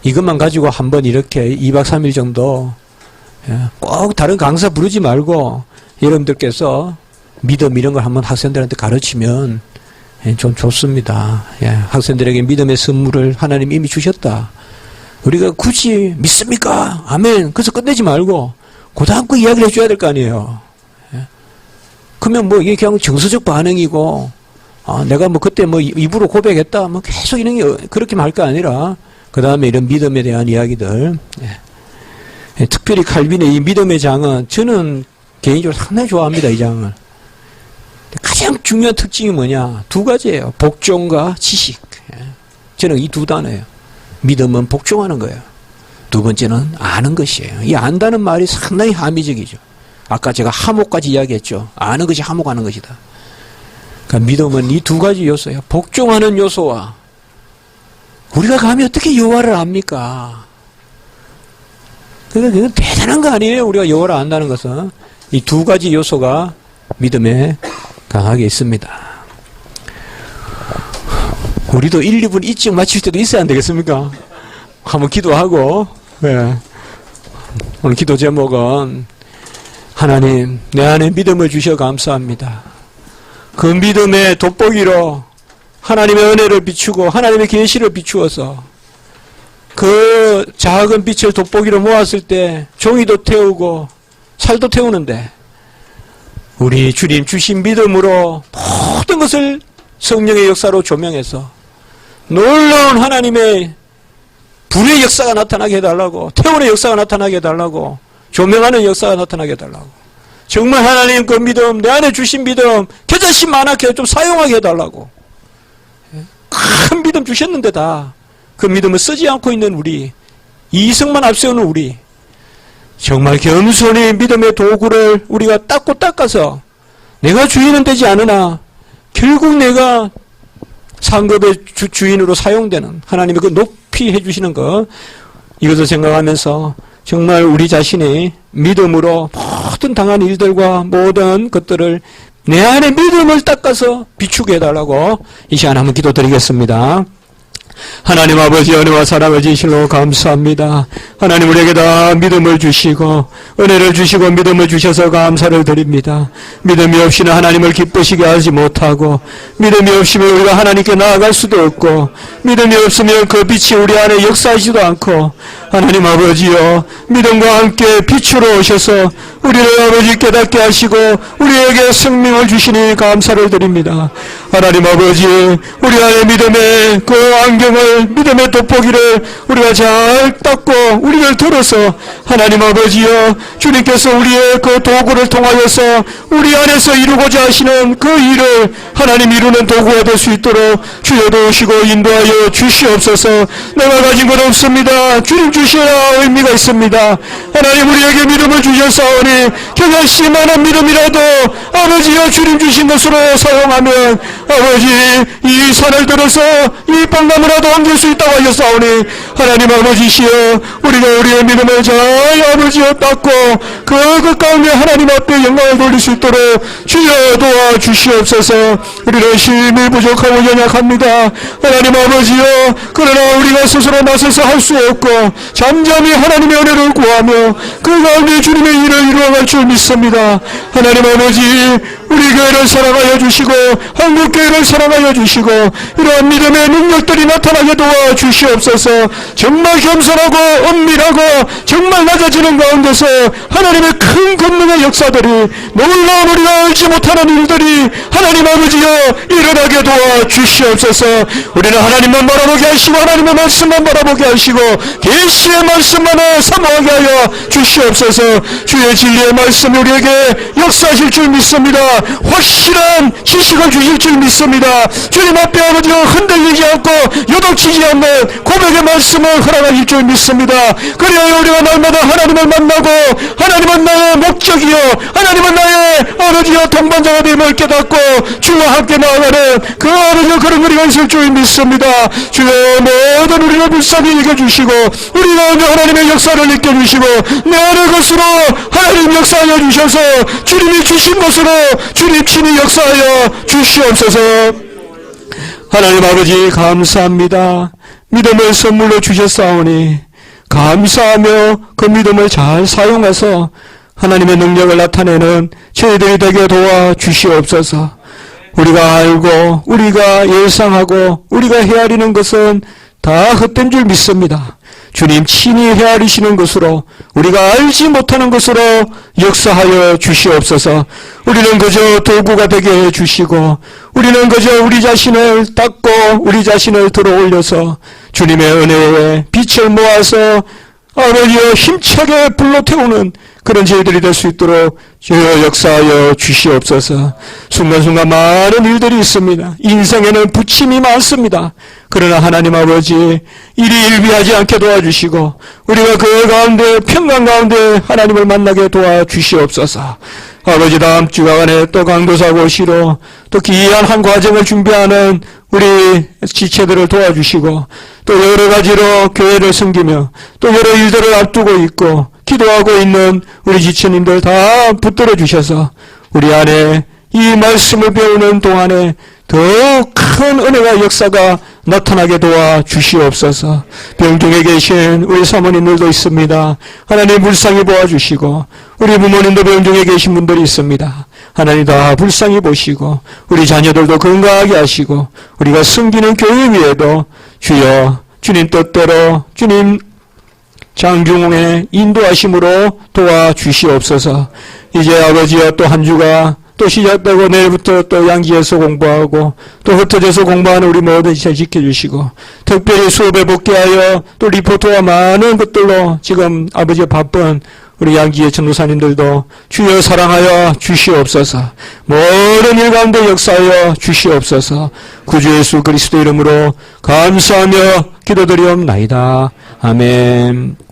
이것만 가지고 한번 이렇게 2박 3일 정도 꼭 다른 강사 부르지 말고 여러분들께서 믿음 이런 걸 한번 학생들한테 가르치면 좀 좋습니다. 학생들에게 믿음의 선물을 하나님 이미 주셨다. 우리가 굳이 믿습니까? 아멘. 그래서 끝내지 말고 그 다음 거 이야기를 해줘야 될 거 아니에요. 그러면 뭐 이게 그냥 정서적 반응이고 내가 뭐 그때 뭐 입으로 고백했다 뭐 계속 이런 게 그렇게 말 거 아니라 그 다음에 이런 믿음에 대한 이야기들 특별히 칼빈의 이 믿음의 장은 저는 개인적으로 상당히 좋아합니다. 이 장을. 가장 중요한 특징이 뭐냐? 두 가지예요. 복종과 지식. 저는 이 두 단어예요. 믿음은 복종하는 거예요. 두 번째는 아는 것이에요. 이 안다는 말이 상당히 함의적이죠. 아까 제가 화목까지 이야기했죠. 아는 것이 화목하는 것이다. 그러니까 믿음은 이 두 가지 요소예요. 복종하는 요소와 우리가 감히 어떻게 여호와를 압니까? 그러니까 그건 대단한 거 아니에요. 우리가 여호와를 안다는 것은. 이 두 가지 요소가 믿음에 강하게 있습니다. 우리도 1, 2분 일찍 마칠 때도 있어야 안 되겠습니까? 한번 기도하고 오늘 기도 제목은 하나님 내 안에 믿음을 주셔 감사합니다. 그 믿음의 돋보기로 하나님의 은혜를 비추고 하나님의 계시를 비추어서 그 작은 빛을 돋보기로 모았을 때 종이도 태우고 살도 태우는데 우리 주님 주신 믿음으로 모든 것을 성령의 역사로 조명해서 놀라운 하나님의 불의 역사가 나타나게 해달라고 태운의 역사가 나타나게 해달라고 조명하는 역사가 나타나게 해달라고 정말 하나님 그 믿음 내 안에 주신 믿음 겨자씨 많게 좀 사용하게 해달라고 큰 믿음 주셨는데 다 그 믿음을 쓰지 않고 있는 우리 이성만 앞세우는 우리 정말 겸손히 믿음의 도구를 우리가 닦고 닦아서 내가 주인은 되지 않으나 결국 내가 상급의 주인으로 사용되는 하나님의 그 높이 해주시는 것 이것을 생각하면서 정말 우리 자신이 믿음으로 모든 당한 일들과 모든 것들을 내 안에 믿음을 닦아서 비추게 해달라고 이 시간 한번 기도드리겠습니다. 하나님 아버지 은혜와 사랑을 진실로 감사합니다. 하나님 우리에게 다 믿음을 주시고 은혜를 주시고 믿음을 주셔서 감사를 드립니다. 믿음이 없이는 하나님을 기쁘시게 하지 못하고 믿음이 없으면 우리가 하나님께 나아갈 수도 없고 믿음이 없으면 그 빛이 우리 안에 역사하지도 않고 하나님 아버지여 믿음과 함께 빛으로 오셔서 우리를 아버지 깨닫게 하시고 우리에게 생명을 주시니 감사를 드립니다. 하나님 아버지 우리 안에 믿음의 그 안경을 믿음의 돋보기를 우리가 잘 닦고 우리를 들어서 하나님 아버지여 주님께서 우리의 그 도구를 통하여서 우리 안에서 이루고자 하시는 그 일을 하나님 이루는 도구가 될 수 있도록 주여 도우시고 인도하여 주시옵소서. 내가 가진 것 없습니다. 주님 주셔야 의미가 있습니다. 하나님 우리에게 믿음을 주셨사오니 겨자씨만한 믿음이라도 아버지여 주님 주신 것으로 사용하면 아버지 이 산을 들어서 이 빵나무라도 옮길 수 있다고 하셨사오니 하나님 아버지시여 우리가 우리의 믿음을 잘 아버지여 닦고 그 가운데 하나님 앞에 영광을 돌릴 수 있도록 주여 도와주시옵소서. 우리는 힘이 부족하고 연약합니다. 하나님 아버지여 그러나 우리가 스스로 나서서 할 수 없고 잠잠히 하나님의 은혜를 구하며 그 가운데 주님의 일을 이루어갈 줄 믿습니다. 하나님 아버지 우리 교회를 사랑하여 주시고 한국교회를 사랑하여 주시고 이러한 믿음의 능력들이 나타나게 도와주시옵소서. 정말 겸손하고 은밀하고 정말 낮아지는 가운데서 하나님의 큰 권능의 역사들이 놀라운 우리가 알지 못하는 일들이 하나님 아버지여 일어나게 도와주시옵소서. 우리는 하나님만 바라보게 하시고 하나님의 말씀만 바라보게 하시고 계시의 말씀만을 사모하게 하여 주시옵소서. 주의 진리의 말씀이 우리에게 역사하실 줄 믿습니다. 확실한 지식을 주실 줄 믿습니다. 주님 앞에 아버지여 흔들리지 않고 요동치지 않는 고백의 말씀을 허락하실 줄 믿습니다. 그리하여 우리가 날마다 하나님을 만나고 하나님은 나의 목적이요 하나님은 나의 아버지여 동반자가 됨을 깨닫고 주와 함께 나아가는 그 아버지여 그런 우리가 있을 줄 믿습니다. 주여 모든 우리를 불쌍히 이겨주시고 우리 가운데 하나님의 역사를 느껴주시고 내 안의 것으로 하나님 역사하여 주셔서 주님이 주신 것으로 주님 친히 역사하여 주시옵소서. 하나님 아버지 감사합니다. 믿음을 선물로 주셨사오니 감사하며 그 믿음을 잘 사용해서 하나님의 능력을 나타내는 저희들이 되게 도와주시옵소서. 우리가 알고 우리가 예상하고 우리가 헤아리는 것은 다 헛된 줄 믿습니다. 주님 친히 헤아리시는 것으로 우리가 알지 못하는 것으로 역사하여 주시옵소서. 우리는 그저 도구가 되게 해주시고 우리는 그저 우리 자신을 닦고 우리 자신을 들어 올려서 주님의 은혜에 빛을 모아서 아버지여 힘차게 불러 태우는 그런 저희들이 될 수 있도록 주여 역사하여 주시옵소서. 순간순간 많은 일들이 있습니다. 인생에는 부침이 많습니다. 그러나 하나님 아버지 일이 일비하지 않게 도와주시고 우리가 그 가운데 평강 가운데 하나님을 만나게 도와주시옵소서. 아버지 다음 주간에 또 강도사고시로 또 귀한 한 과정을 준비하는 우리 지체들을 도와주시고 또 여러 가지로 교회를 섬기며 또 여러 일들을 앞두고 있고 기도하고 있는 우리 지체님들 다 붙들어 주셔서 우리 안에 이 말씀을 배우는 동안에 더욱 큰 은혜와 역사가 나타나게 도와주시옵소서. 병중에 계신 우리 사모님들도 있습니다. 하나님 불쌍히 보아주시고 우리 부모님도 병중에 계신 분들이 있습니다. 하나님 다 불쌍히 보시고 우리 자녀들도 건강하게 하시고 우리가 섬기는 교회 위에도 주여 주님 뜻대로 주님 장중홍의 인도하심으로 도와주시옵소서. 이제 아버지여 또 한 주가 또 시작되고 내일부터 또 양지에서 공부하고 또 흩어져서 공부하는 우리 모든 지체 지켜주시고 특별히 수업에 복귀하여 또 리포트와 많은 것들로 지금 아버지 바쁜 우리 양지의 전도사님들도 주여 사랑하여 주시옵소서. 모든 일 가운데 역사하여 주시옵소서. 구주 예수 그리스도 이름으로 감사하며 기도드리옵나이다. 아멘.